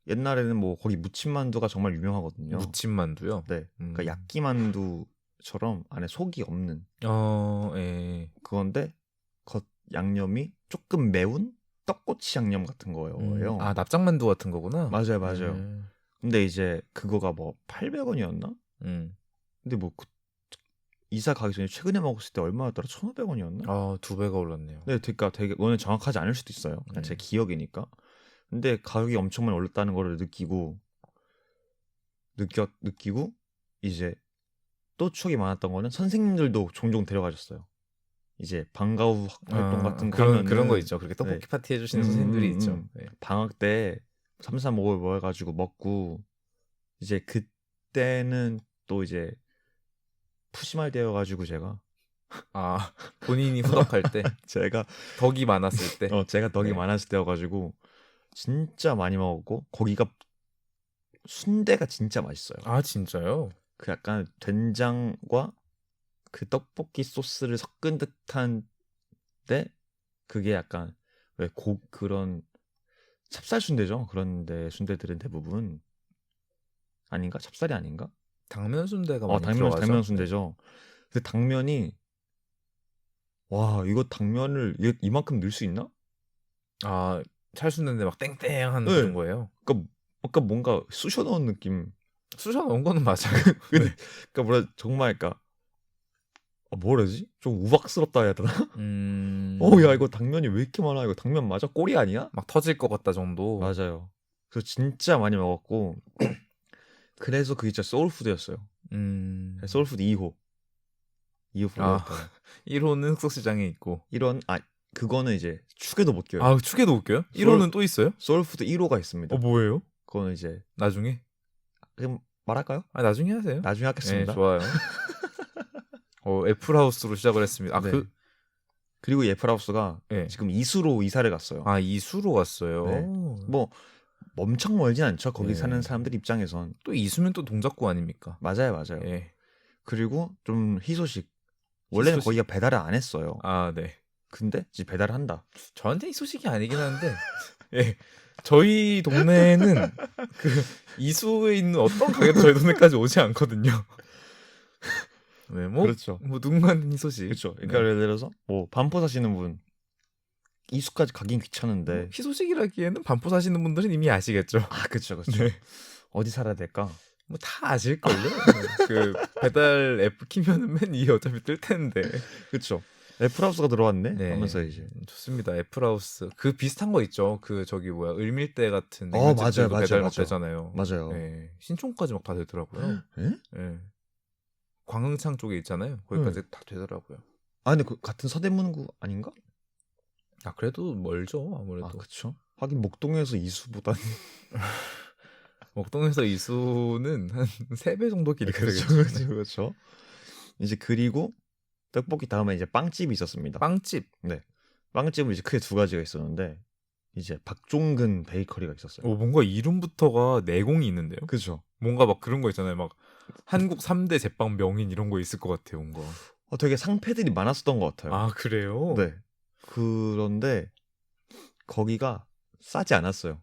옛날에는 뭐 거기 무침만두가 정말 유명하거든요. 무침만두요? 네. 그러니까 야끼만두처럼 안에 속이 없는. 예. 그건데 겉 양념이 조금 매운 떡꼬치 양념 같은 거예요. 아, 납작만두 같은 거구나. 맞아요. 근데 이제 그거가 뭐 800원이었나? 근데 뭐 이사 가기 전에 최근에 먹었을 때 얼마였더라? 1,500원이었나? 아, 2배가 올랐네요. 네, 그러니까 되게 오늘 정확하지 않을 수도 있어요. 그냥 제 기억이니까. 근데 가격이 엄청 많이 올랐다는 거를 느끼고 이제 또 추억이 많았던 거는 선생님들도 종종 데려가셨어요. 이제 방과 후 활동 같은 거 하면은 그런 거 있죠. 그렇게 떡볶이 파티 해주시는 선생님들이 있죠. 네. 방학 때 3, 4, 5월 모여가지고 먹고 이제 그때는 또 이제 푸심할 때여가지고 제가 본인이 후덕할 때 제가 덕이 많았을 때 제가 덕이 네. 많았을 때여가지고 진짜 많이 먹었고 거기가 순대가 진짜 맛있어요. 아, 진짜요? 그 약간 된장과 그 떡볶이 소스를 섞은 듯한데 그게 약간 왜 그런 찹쌀 순대죠. 그런데 순대들은 대부분 아닌가? 찹쌀이 아닌가? 당면 순대가 많이 들어가죠. 당면 순대죠. 그 당면이 와 이거 당면을 이만큼 넣을 수 있나? 아, 찰순대인데 막 땡땡한 그런 거예요. 그러니까 뭔가 쑤셔 넣은 느낌. 쑤셔 넣은 거는 맞아요. 근데 그러니까 뭐라 정말 그러니까 뭐라지? 좀 우박스럽다 해야 되나? 야 이거 당면이 왜 이렇게 많아? 이거 당면 맞아? 꼬리 아니야? 막 터질 것 같다 정도. 맞아요. 그래서 진짜 많이 먹었고 그래서 그게 진짜 소울푸드였어요. 소울푸드 2호. 2호 플레이였다. 1호는 흑석시장에 있고. 그거는 이제 축에도 못 껴요. 아, 축에도 못 껴요? 1호는 또 있어요? 소울푸드 1호가 있습니다. 뭐예요? 그거는 이제 나중에? 그럼 말할까요? 나중에 하세요. 나중에 하겠습니다. 네, 좋아요. 애플하우스로 시작을 했습니다. 네. 그리고 이 애플하우스가 네. 지금 이수로 이사를 갔어요. 이수로 갔어요. 네. 뭐 엄청 멀진 않죠. 거기 네. 사는 사람들 입장에선. 또 이수면 또 동작구 아닙니까? 맞아요. 네. 그리고 좀 희소식. 원래는 거기가 배달을 안 했어요. 네. 근데 이제 배달을 한다. 저한테 희소식이 아니긴 한데 예. 저희 동네에는 그 이수에 있는 어떤 가게도 저희 동네까지 오지 않거든요. 네, 그렇죠. 누군가는 희소식. 그렇죠. 그러니까 예를 들어서 뭐 반포 사시는 분 이수까지 가긴 귀찮은데 희소식이라기에는 반포 사시는 분들은 이미 아시겠죠. 그렇죠. 네. 어디 살아야 될까? 다 아실걸요. 그 배달 앱 키면은 맨 위에 어차피 뜰 텐데. 그렇죠. 애플하우스가 들어왔네. 하면서 이제 좋습니다. 애플하우스 그 비슷한 거 있죠. 그 저기 을밀대 같은 맞아요. 배달 막 되잖아요. 맞아요. 네. 신촌까지 막 다 되더라고요. 네? 네. 광흥창 쪽에 있잖아요. 거기까지 다 되더라고요. 근데 그 같은 서대문구 아닌가? 그래도 멀죠. 아무래도. 그렇죠. 하긴 목동에서 이수보단 목동에서 이수는 한 3배 정도 길이 되겠죠. 그렇죠. 이제 그리고 떡볶이 다음에 이제 빵집이 있었습니다. 빵집. 네. 빵집은 이제 크게 2가지가 있었는데 이제 박종근 베이커리가 있었어요. 뭔가 이름부터가 내공이 있는데요. 그렇죠. 뭔가 막 그런 거 있잖아요. 막 한국 3대 제빵 명인 이런 거 있을 것 같아요. 뭔가. 되게 상패들이 많았었던 것 같아요. 그래요? 네. 그런데 거기가 싸지 않았어요.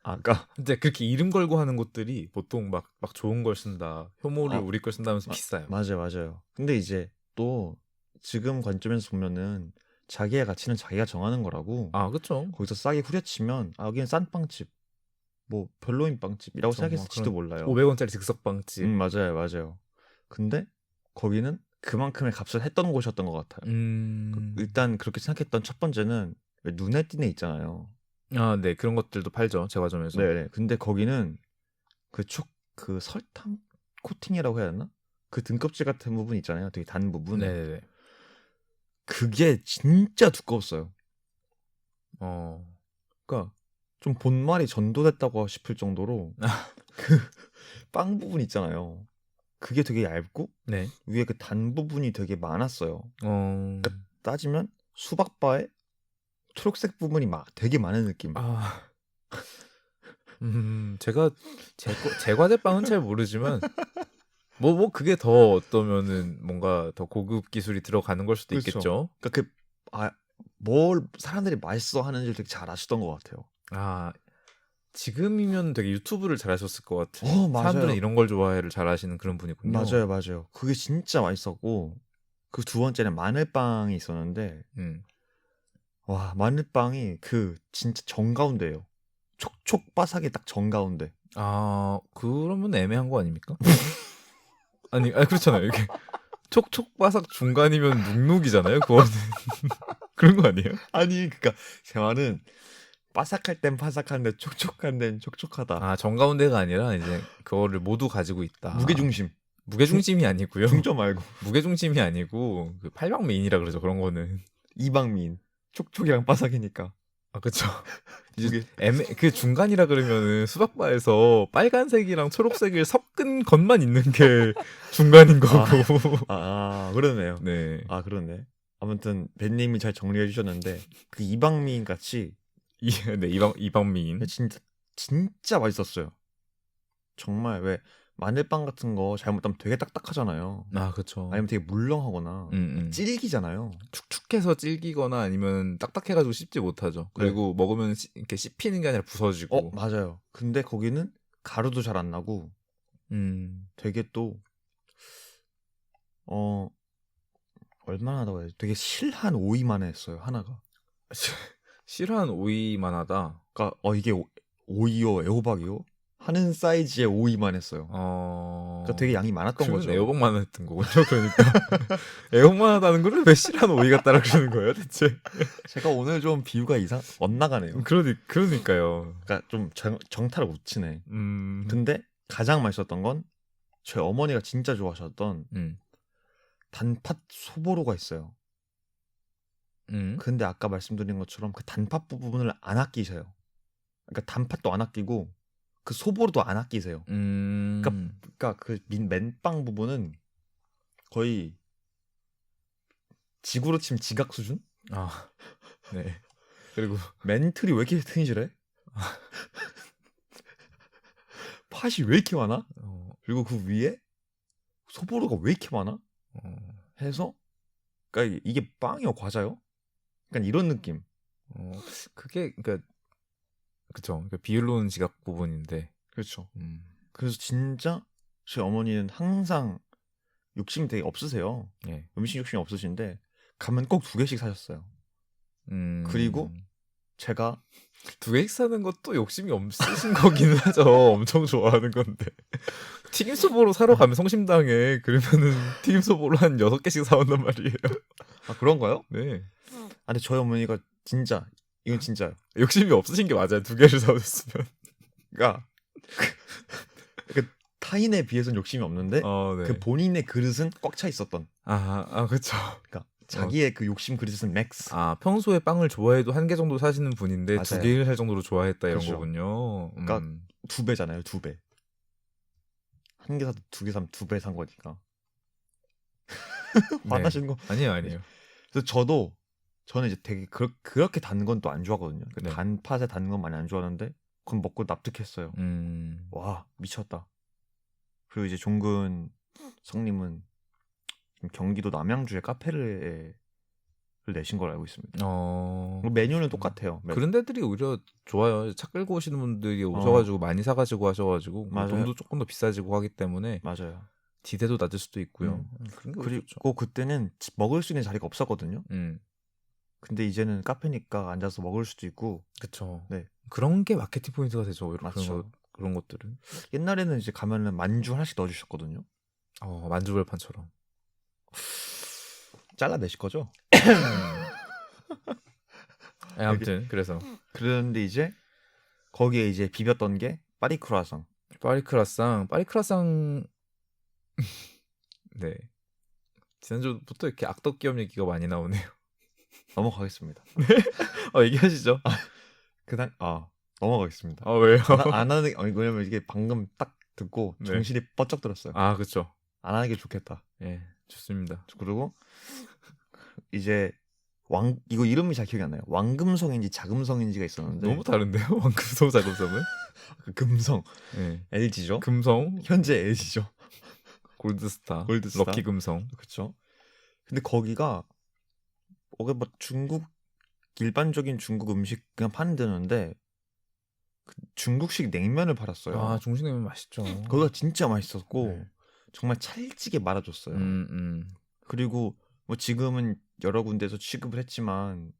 아까 근데 그렇게 이름 걸고 하는 곳들이 보통 막 좋은 걸 쓴다. 효모를 우리 걸 쓴다면서 비싸요. 맞아요. 근데 이제 또 지금 관점에서 보면은 자기의 가치는 자기가 정하는 거라고. 그렇죠. 거기서 싸게 후려치면 여기는 싼 빵집, 뭐 별로인 빵집이라고 생각했을지도 몰라요. 500원짜리 즉석 빵집. 맞아요. 근데 거기는 그만큼의 값을 했던 곳이었던 것 같아요. 일단 그렇게 생각했던 첫 번째는 왜 눈에 띄네 있잖아요. 네. 그런 것들도 팔죠. 제과점에서. 네. 근데 거기는 그 설탕 코팅이라고 해야 하나? 그 등껍질 같은 부분 있잖아요. 되게 단 부분. 네. 그게 진짜 두꺼웠어요. 그러니까 좀 본말이 전도됐다고 싶을 정도로 그 빵 부분 있잖아요. 그게 되게 얇고 네. 위에 그 단 부분이 되게 많았어요. 그러니까 따지면 수박바에 초록색 부분이 되게 많은 느낌. 제가 제과제빵은 잘 모르지만 뭐 그게 더 어떠면은 뭔가 더 고급 기술이 들어가는 걸 수도 그렇죠. 있겠죠. 그러니까 뭘 사람들이 맛있어 하는지 되게 잘 아시던 것 같아요. 지금이면 되게 유튜브를 잘 하셨을 것 같아요. 맞아요. 사람들은 이런 걸 좋아해를 잘 하시는 그런 분이군요. 맞아요. 그게 진짜 맛있었고 그 두 번째는 마늘빵이 있었는데 와, 마늘빵이 그 진짜 정가운데예요. 촉촉 바삭이 딱 정가운데. 아, 그러면 애매한 거 아닙니까? 아니, 그렇잖아요. 이게 촉촉바삭 중간이면 눅눅이잖아요. 그거는 그런 거 아니에요? 아니, 그러니까 제 말은 바삭할 땐 바삭한데 촉촉한 데는 촉촉하다. 아, 정가운데가 아니라 이제 그거를 모두 가지고 있다. 무게중심. 무게중심이 아니고요. 중점 말고. 무게중심이 아니고 그 팔방미인이라 그러죠. 그런 거는. 이방민. 촉촉이랑 바삭이니까. 아, 그쵸. 이제 무게. 그 중간이라 그러면은 수박바에서 빨간색이랑 초록색을 섞은 것만 있는 게 중간인 거고. 그러네요. 네. 아, 그러네. 아무튼 벤님이 잘 정리해 주셨는데 그 이방민 같이 네, 이방미인. 진짜 맛있었어요. 정말 왜 마늘빵 같은 거 잘못하면 되게 딱딱하잖아요. 아, 그쵸. 아니면 되게 물렁하거나 질기잖아요. 축축해서 질기거나 아니면 딱딱해가지고 씹지 못하죠. 그리고 먹으면 이렇게 씹히는 게 아니라 부서지고. 맞아요. 근데 거기는 가루도 잘 안 나고 되게 또 얼마나 하다고 해야 돼? 되게 실한 오이만 했어요, 하나가. 실한 오이만 하다. 그러니까 이게 오이요, 애호박이요? 하는 사이즈의 오이만 했어요. 그러니까 되게 양이 많았던 거죠. 애호박만 했던 거군요. 그러니까 애호박만 하다는 거를 왜 실한 오이 같다라 그러는 거예요, 대체? 제가 오늘 좀 비유가 엇나가네요. 그러니까요. 그러니까 좀 정타를 못 치네. 근데 가장 맛있었던 건 제 어머니가 진짜 좋아하셨던 단팥 소보로가 있어요. 근데 아까 말씀드린 것처럼 그 단팥 부분을 안 아끼세요. 그러니까 단팥도 안 아끼고 그 소보로도 안 아끼세요. 그러니까 그 맨빵 부분은 거의 지구로 치면 지각 수준? 아, 네. 그리고 맨틀이 왜 이렇게 튼실해? 팥이 왜 이렇게 많아? 그리고 그 위에 소보로가 왜 이렇게 많아? 해서 그러니까 이게 빵이요, 과자요? 약간 이런 느낌. 그게 그러니까 그쵸. 그러니까 비율로는 지각 부분인데. 그렇죠. 그래서 진짜 저희 어머니는 항상 욕심이 되게 없으세요. 네. 음식 욕심이 없으신데 가면 꼭 2개씩 사셨어요. 그리고 제가 2개씩 사는 것도 욕심이 없으신 거기는 하죠. 엄청 좋아하는 건데. 튀김소보로 사러 가면 성심당해. 그러면은 튀김소보로 한 6개씩 사온단 말이에요. 아, 그런가요? 네. 근데 저희 어머니가 진짜 이건 진짜요. 욕심이 없으신 게 맞아요. 2개를 사오셨으면. 그러니까 그 타인에 비해서는 욕심이 없는데 네. 그 본인의 그릇은 꽉 차 있었던. 그렇죠. 그러니까 자기의 그 욕심 그릇은 맥스. 평소에 빵을 좋아해도 1개 정도 사시는 분인데 맞아요. 2개를 살 정도로 좋아했다 이런 그렇죠. 거군요. 그러니까 2배잖아요, 2배. 1개 사도 2개 사면 2배 산 거니까. 화나시는 거? 아니에요. 그래서 저는 이제 되게 그렇게 단 건 또 안 좋아하거든요. 그 단팥에 단 건 많이 안 좋아하는데 그건 먹고 납득했어요. 와, 미쳤다. 그리고 이제 종근 성님은 경기도 남양주에 카페를 내신 걸 알고 있습니다. 메뉴는 똑같아요. 그런 데들이 오히려 좋아요. 차 끌고 오시는 분들이 오셔가지고 많이 사가지고 하셔가지고 돈도 조금 더 비싸지고 하기 때문에 맞아요. 디대도 낮을 수도 있고요. 그리고 그때는 먹을 수 있는 자리가 없었거든요. 근데 이제는 카페니까 앉아서 먹을 수도 있고. 그렇죠. 네. 그런 게 마케팅 포인트가 되죠. 맞죠. 그런 것들은. 옛날에는 이제 가면은 만주 하나씩 넣어주셨거든요. 만주벌판처럼. 잘라내실 거죠? 아무튼 그래서 그런데 이제 거기에 이제 비볐던 게 파리크루아상. 네. 지난주부터 이렇게 악덕기업 얘기가 많이 나오네요. 넘어가겠습니다. 얘기하시죠. 넘어가겠습니다. 왜요? 안 하는 왜냐면 이게 방금 딱 듣고 정신이 번쩍 들었어요. 그렇죠. 안 하는 게 좋겠다. 예, 좋습니다. 그리고 이제 이거 이름이 잘 기억이 안 나요. 왕금성인지 자금성인지가 있었는데 너무 다른데요? 왕금성 자금성은? 금성. 네. LG죠. 금성. 현재 LG죠. 골드스타. 골드스타. 럭키 금성. 그렇죠. 근데 거기가 뭐 일반적인 중국 음식 그냥 파는 데였는데 중국식 냉면을 팔았어요. 중식 냉면 맛있죠. 거기가 진짜 맛있었고 네. 정말 찰지게 말아줬어요. 그리고 뭐 지금은 여러 군데에서 취급을 했지만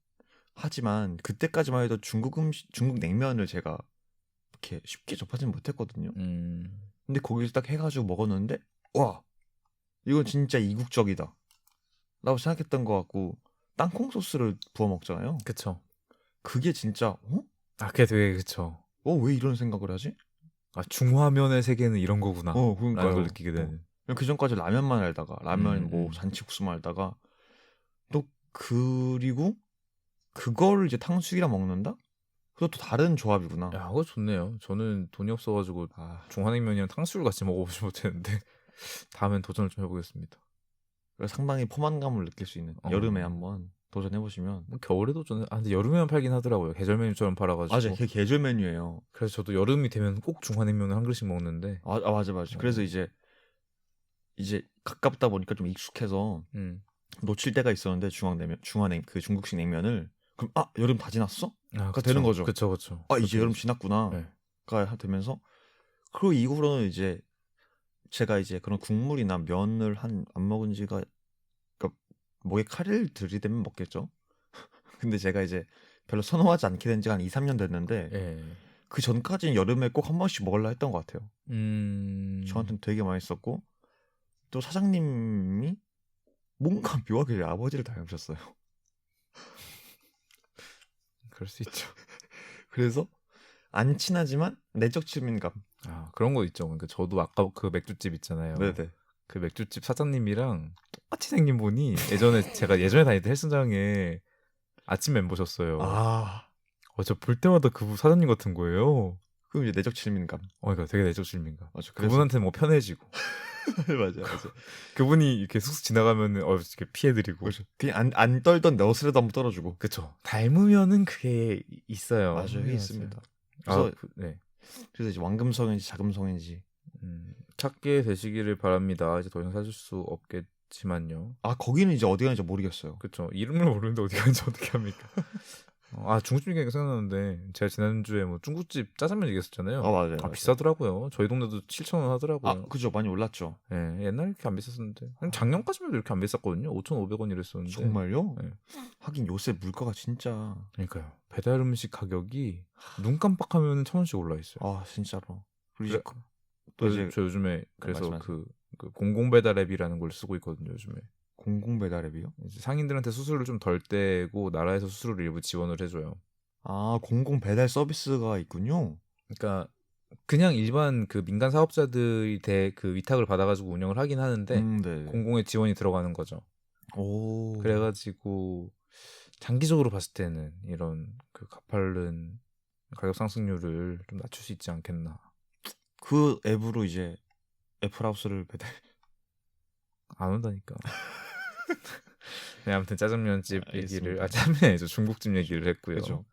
하지만 그때까지만 해도 중국 냉면을 제가 이렇게 쉽게 접하지는 못했거든요. 근데 거기서 딱 해가지고 먹었는데 와 이건 진짜 이국적이다 라고 생각했던 것 같고 땅콩 소스를 부어 먹잖아요. 그쵸. 그게 진짜 그게 되게 그쵸. 왜 이런 생각을 하지? 중화면의 세계는 이런 거구나 라는 그러니까요. 걸 느끼게 되는. 그 전까지 라면만 알다가 라면 뭐 음. 잔치국수만 알다가 또 그리고 그거를 이제 탕수육이랑 먹는다? 그것도 다른 조합이구나. 야, 그거 좋네요. 저는 돈이 없어가지고 중화냉면이랑 탕수육을 같이 먹어보지 못했는데 다음엔 도전을 좀 해보겠습니다. 그래서 상당히 포만감을 느낄 수 있는 여름에 한번 도전해보시면. 뭐 겨울에도 저는 근데 여름에만 팔긴 하더라고요. 계절 메뉴처럼 팔아가지고. 맞아요. 그게 계절 메뉴예요. 그래서 저도 여름이 되면 꼭 중화냉면을 한 그릇씩 먹는데. 맞아. 그래서 이제 가깝다 보니까 좀 익숙해서 놓칠 때가 있었는데 중화냉 그 중국식 냉면을 그럼 여름 다 지났어? 가 되는 거죠. 그쵸. 이제 여름 지났구나가 되면서 그리고 이후로는 이제 제가 이제 그런 국물이나 면을 안 먹은 지가 그러니까 목에 칼을 들이대면 먹겠죠. 근데 제가 이제 별로 선호하지 않게 된 지가 한 2, 3년 됐는데 그 전까지는 여름에 꼭 한 번씩 먹으려 했던 것 같아요. 저한테는 되게 맛있었고 또 사장님이 뭔가 묘하게 아버지를 닮으셨어요. 그럴 수 있죠. 그래서 안 친하지만 내적 친밀감. 그런 거 있죠. 그러니까 저도 아까 그 맥주집 있잖아요. 네네. 그 맥주집 사장님이랑 똑같이 생긴 분이 제가 예전에 다닐 때 헬스장에 아침 멤버셨어요. 저 볼 때마다 그분 사장님 같은 거예요. 그럼 이제 내적 친밀감. 그러니까 되게 내적 친밀감. 맞아. 그분한테 뭐 편해지고. 맞아. 그분이 이렇게 숙소 지나가면은 이렇게 피해드리고. 그렇죠. 그냥 안 떨던 너스레도 한번 떨어주고. 그쵸. 닮으면은 그게 있어요. 맞아요. 네, 있습니다. 그래서 네. 그래서 이제 왕금성인지 자금성인지 찾게 되시기를 바랍니다. 이제 더 이상 사실 수 없겠지만요. 거기는 이제 어디 가는지 모르겠어요. 그쵸. 이름을 모르는데 어디 가는지 어떻게 합니까? 중국집 얘기가 생각나는데 제가 지난주에 뭐 중국집 짜장면 얘기했었잖아요. 맞아요. 비싸더라고요. 저희 동네도 7,000원 하더라고요. 그죠. 많이 올랐죠. 네, 옛날에 이렇게 안 비쌌었는데 작년까지만 해도 이렇게 안 비쌌거든요. 5,500원 이랬었는데. 정말요? 네. 하긴 요새 물가가 진짜. 그러니까요. 배달 음식 가격이 눈 깜빡하면 1,000원씩 올라 있어요. 진짜로. 또 이제 저 요즘에 그래서 그 공공 배달 앱이라는 걸 쓰고 있거든요. 요즘에. 공공 배달 앱이요? 이제 상인들한테 수수료를 좀 덜 떼고 나라에서 수수료를 일부 지원을 해줘요. 공공 배달 서비스가 있군요. 그러니까 그냥 일반 그 민간 사업자들이 그 위탁을 받아가지고 운영을 하긴 하는데 공공의 지원이 들어가는 거죠. 그래가지고 장기적으로 봤을 때는 이런 그 가파른 가격 상승률을 좀 낮출 수 있지 않겠나. 그 앱으로 이제 애플하우스를 배달 안 온다니까. 네, 아무튼 짜장면집 얘기를 짜장면이 아니죠. 중국집 얘기를 했고요. 그죠.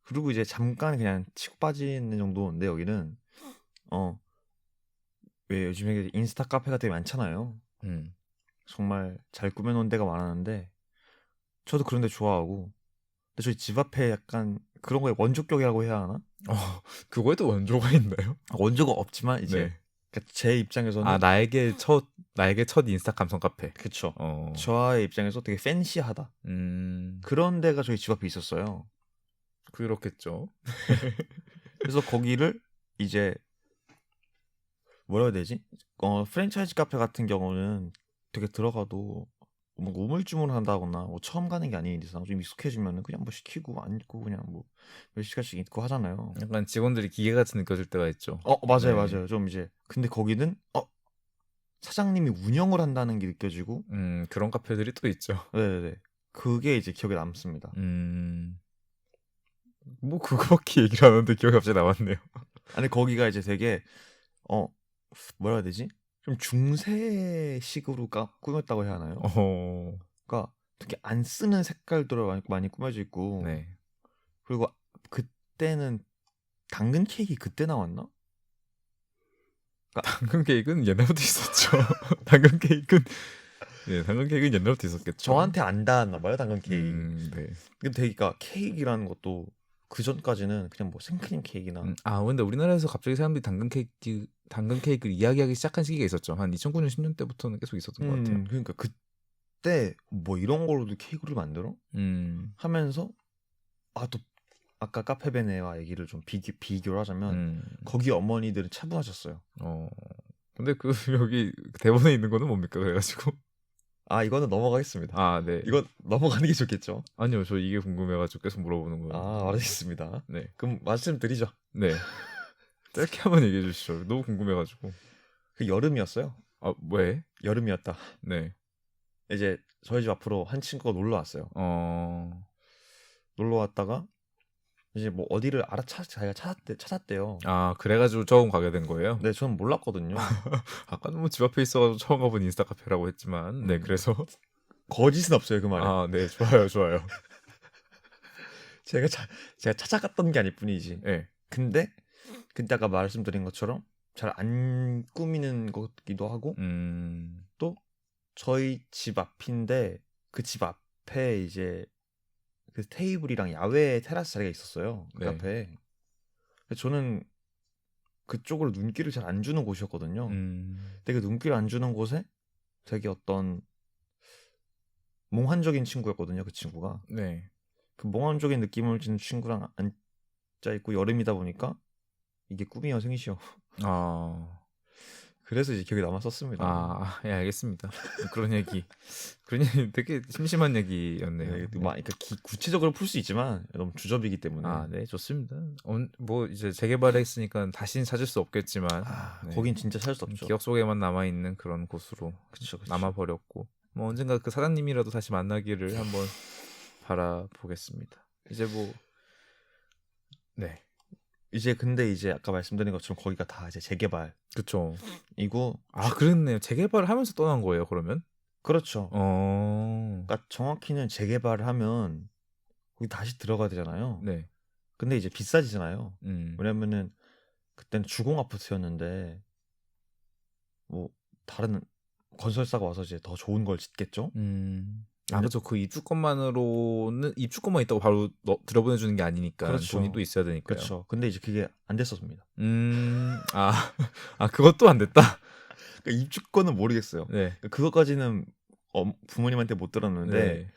그리고 이제 잠깐 그냥 치고 빠지는 정도인데 여기는 왜 요즘에 인스타 카페가 되게 많잖아요. 정말 잘 꾸며놓은 데가 많았는데 저도 그런 데 좋아하고 근데 저희 집 앞에 약간 그런 거에 원조격이라고 해야 하나? 그거에도 원조가 있나요? 원조가 없지만 이제 그러니까 제 입장에서는 나에게 첫 인스타 감성 카페. 그쵸. 저의 입장에서 되게 팬시하다. 그런 데가 저희 집 앞에 있었어요. 그렇겠죠. 그래서 거기를 이제 뭐라 해야 되지? 프랜차이즈 카페 같은 경우는 되게 들어가도 뭐 우물쭈물한다거나 뭐 처음 가는 게 아닌 이상 좀 익숙해지면은 그냥 뭐 시키고 앉고 그냥 뭐 몇 시간씩 있고 하잖아요. 약간 직원들이 기계같이 느껴질 때가 있죠. 맞아요. 좀 이제 근데 거기는 사장님이 운영을 한다는 게 느껴지고 그런 카페들이 또 있죠. 네네. 그게 이제 기억에 남습니다. 뭐 그거밖에 얘기를 안 하는데 기억이 갑자기 남았네요. 아니 거기가 이제 되게 뭐라 해야 되지? 좀 중세식으로 꾸몄다고 해야 하나요? 그러니까 특히 안 쓰는 색깔들로 많이 꾸며져 있고 그리고 그때는 당근 케이크 그때 나왔나? 당근 케이크는 옛날부터 있었죠. 당근 케이크는 옛날부터 있었겠죠. 저한테 안 닿았나 봐요 당근 케이크. 네. 근데 되게 그러니까 케이크라는 것도 그 전까지는 그냥 뭐 생크림 케이크나. 근데 우리나라에서 갑자기 사람들이 당근 케이크를 이야기하기 시작한 시기가 있었죠. 한 2009년 10년 때부터는 계속 있었던 것 같아요. 그러니까 그때 뭐 이런 걸로도 케이크를 만들어? 하면서 또 아까 카페베네와 얘기를 좀 비교를 하자면 거기 어머니들은 차분하셨어요. 근데 그 여기 대본에 있는 거는 뭡니까? 그래가지고 이거는 넘어가겠습니다. 네. 이건 넘어가는 게 좋겠죠? 아니요, 저 이게 궁금해가지고 계속 물어보는 거예요. 알겠습니다. 네. 그럼 말씀드리죠. 네. 짧게 한번 얘기해 주시죠. 너무 궁금해가지고. 그 여름이었어요. 왜? 여름이었다. 네. 이제 저희 집 앞으로 한 친구가 놀러 왔어요. 놀러 왔다가 이제 뭐 어디를 자기가 찾았대요. 그래가지고 처음 가게 된 거예요? 네, 저는 몰랐거든요. 아까는 뭐 집 앞에 있어가지고 처음 가본 인스타 카페라고 했지만, 네, 그래서 거짓은 없어요, 그 말에. 네, 좋아요. 제가 찾아갔던 게 아닐 뿐이지. 네. 근데 아까 말씀드린 것처럼 잘 안 꾸미는 것기도 하고, 또 저희 집 앞인데 그 집 앞에 이제 그 테이블이랑 야외 테라스 자리가 있었어요. 그 카페에. 저는 그쪽으로 눈길을 잘 안 주는 곳이었거든요. 근데 그 눈길 안 주는 곳에 되게 어떤 몽환적인 친구였거든요. 그 친구가. 네. 그 몽환적인 느낌을 주는 친구랑 앉아 있고 여름이다 보니까 이게 꿈이요 생시요. 그래서 이제 기억에 남았었습니다. 예, 알겠습니다. 그런 얘기 되게 심심한 얘기였네요. 네, 그러니까 구체적으로 풀 수 있지만 너무 주접이기 때문에. 네, 좋습니다. 뭐 이제 재개발했으니까 다시는 찾을 수 없겠지만, 네. 거긴 진짜 찾을 수 없죠. 기억 속에만 남아 있는 그런 곳으로 그쵸. 남아 버렸고, 뭐 언젠가 그 사장님이라도 다시 만나기를 한번 바라보겠습니다. 이제 뭐, 네. 근데 아까 말씀드린 것처럼 거기가 다 이제 재개발. 그쵸. 이고. 그랬네요. 재개발을 하면서 떠난 거예요, 그러면? 그렇죠. 그러니까 정확히는 재개발을 하면 거기 다시 들어가야 되잖아요. 네. 근데 이제 비싸지잖아요. 왜냐면은 그때는 주공 아파트였는데 뭐 다른 건설사가 와서 이제 더 좋은 걸 짓겠죠. 그렇죠. 그 입주권만 있다고 바로 들여보내주는 게 아니니까. 그렇죠. 돈이 또 있어야 되니까요. 그렇죠. 근데 이제 그게 안 됐었습니다. 그것도 안 됐다. 그러니까 입주권은 모르겠어요. 네. 그것까지는 부모님한테 못 들었는데 네.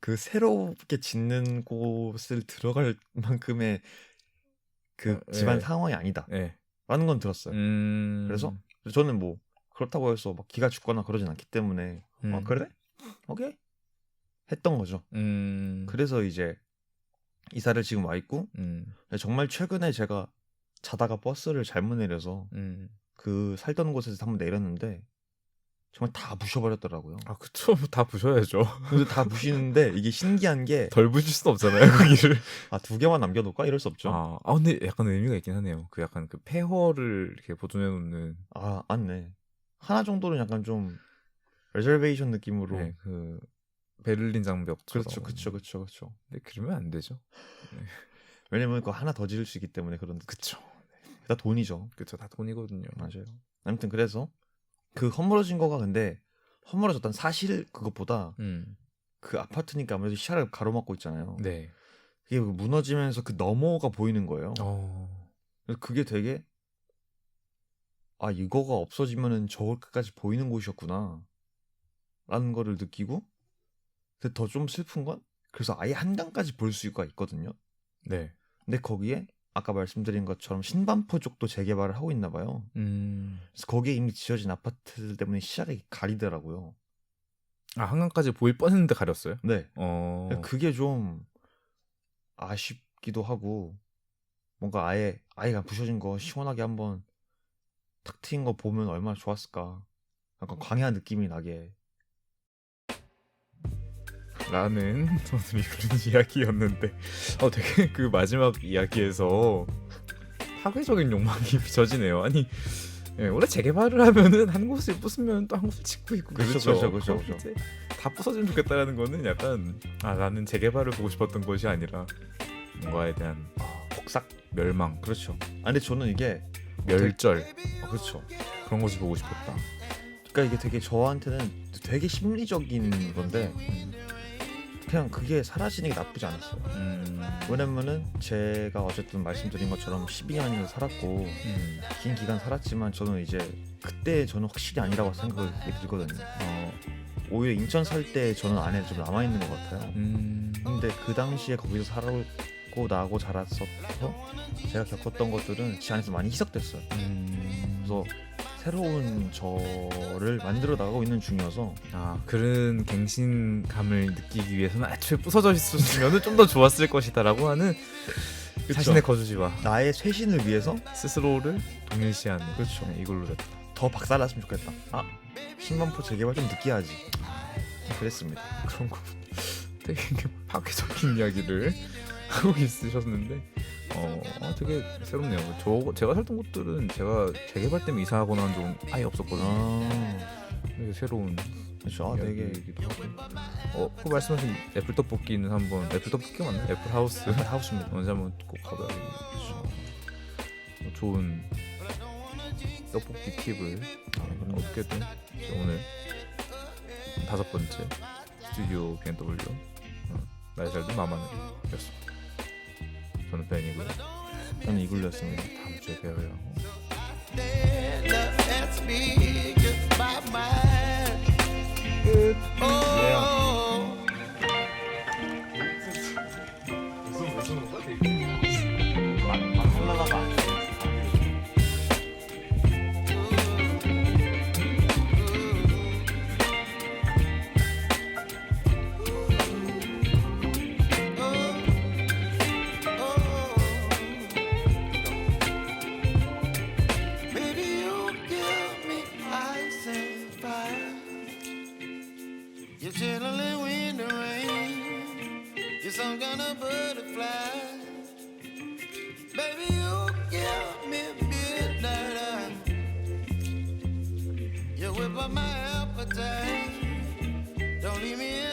그 새롭게 짓는 곳을 들어갈 만큼의 그 집안 상황이 아니다. 네. 라는 건 들었어요. 그래서 저는 뭐 그렇다고 해서 막 기가 죽거나 그러진 않기 때문에 그래? 오케이? 했던 거죠. 그래서 이제 이사를 지금 와 있고 정말 최근에 제가 자다가 버스를 잘못 내려서 그 살던 곳에서 한번 내렸는데 정말 다 부셔버렸더라고요. 그쵸. 다 부셔야죠. 근데 다 부시는데 이게 신기한 게 덜 부실 수는 없잖아요, 거기를. 2개만 남겨놓을까? 이럴 수 없죠. 근데 약간 의미가 있긴 하네요. 그 약간 그 폐허를 이렇게 보존해 놓는. 맞네. 하나 정도는 약간 좀 레저베이션 느낌으로. 네, 그 베를린 장벽처럼. 그렇죠. 근데 그러면 안 되죠. 네. 왜냐면 그거 하나 더 지을 수 있기 때문에 그런데. 그쵸. 다 돈이죠. 그쵸, 다 돈이거든요. 맞아요. 아무튼 그래서 그 허물어진 거가 근데 허물어졌던 사실 그것보다 그 아파트니까 아무래도 시야를 가로막고 있잖아요. 네. 이게 무너지면서 그 너머가 보이는 거예요. 그래서 그게 되게 이거가 없어지면은 저기까지 보이는 곳이었구나 라는 거를 느끼고, 근데 더 좀 슬픈 건 그래서 아예 한강까지 볼 수가 있거든요. 네. 근데 거기에 아까 말씀드린 것처럼 신반포 쪽도 재개발을 하고 있나 봐요. 그래서 거기에 이미 지어진 아파트들 때문에 시야가 가리더라고요. 한강까지 보일 뻔했는데 가렸어요? 네. 그게 좀 아쉽기도 하고, 뭔가 아예 부셔진 거 시원하게 한번 탁 트인 거 보면 얼마나 좋았을까. 약간 광야 느낌이 나게. 라는 오늘이 그런 이야기였는데 되게 그 마지막 이야기에서 파괴적인 욕망이 비춰지네요. 아니, 원래 재개발을 하면은 한 곳을 부수면 또 한 곳을 짓고 있고. 그렇죠. 이제 다 부서지면 좋겠다라는 거는 약간 나는 재개발을 보고 싶었던 것이 아니라 뭔가에 대한 폭삭 멸망. 그렇죠. 근데 저는 이게 멸절. 그렇죠. 그런 것을 보고 싶었다. 그러니까 이게 되게 저한테는 되게 심리적인 건데 그냥 그게 사라지는 게 나쁘지 않았어요. 왜냐면은 제가 어쨌든 말씀드린 것처럼 12년을 살았고 긴 기간 살았지만 저는 이제 그때 저는 확실히 아니라고 생각이 들거든요. 오히려 인천 살 때 저는 안에 좀 남아 있는 것 같아요. 근데 그 당시에 거기서 살고 나고 자랐어서 제가 겪었던 것들은 지 안에서 많이 희석됐어요. 그래서 새로운 저를 만들어 나가고 있는 중이어서 그런 갱신감을 느끼기 위해서는 애초에 부서져 있었으면 좀 더 좋았을 것이다라고 하는 그쵸. 자신의 거주지와 나의 쇄신을 위해서 스스로를 동일시하는 그렇죠. 이걸로 됐다. 더 박살났으면 좋겠다. 10만포 재개발 좀 늦게 하지. 그랬습니다. 그런 거 되게 파괴적인 이야기를 하고 있으셨는데 되게 새롭네요. 제가 살던 곳들은 제가 재개발 때문에 이사하고 난 적은 아예 없었거든요. 되게 새로운 그렇죠. 되게 이야기이기도 하고. 그 말씀하신 애플 떡볶이는 한번 애플 떡볶이 맞나요? 애플 하우스입니다. 언제 한번 꼭 가봐야겠죠. 좋은 떡볶이 팁을 얻게 된 오늘 5번째 스튜디오 B&W 날살도 마마늘이었습니다. 저는 벤이고요. 저는 이글루였습니다. 다음 주에 뵈어요. You're chilling in the rain. You're some kind of butterfly. Baby, you give me midnight. You whip up my appetite. Don't leave me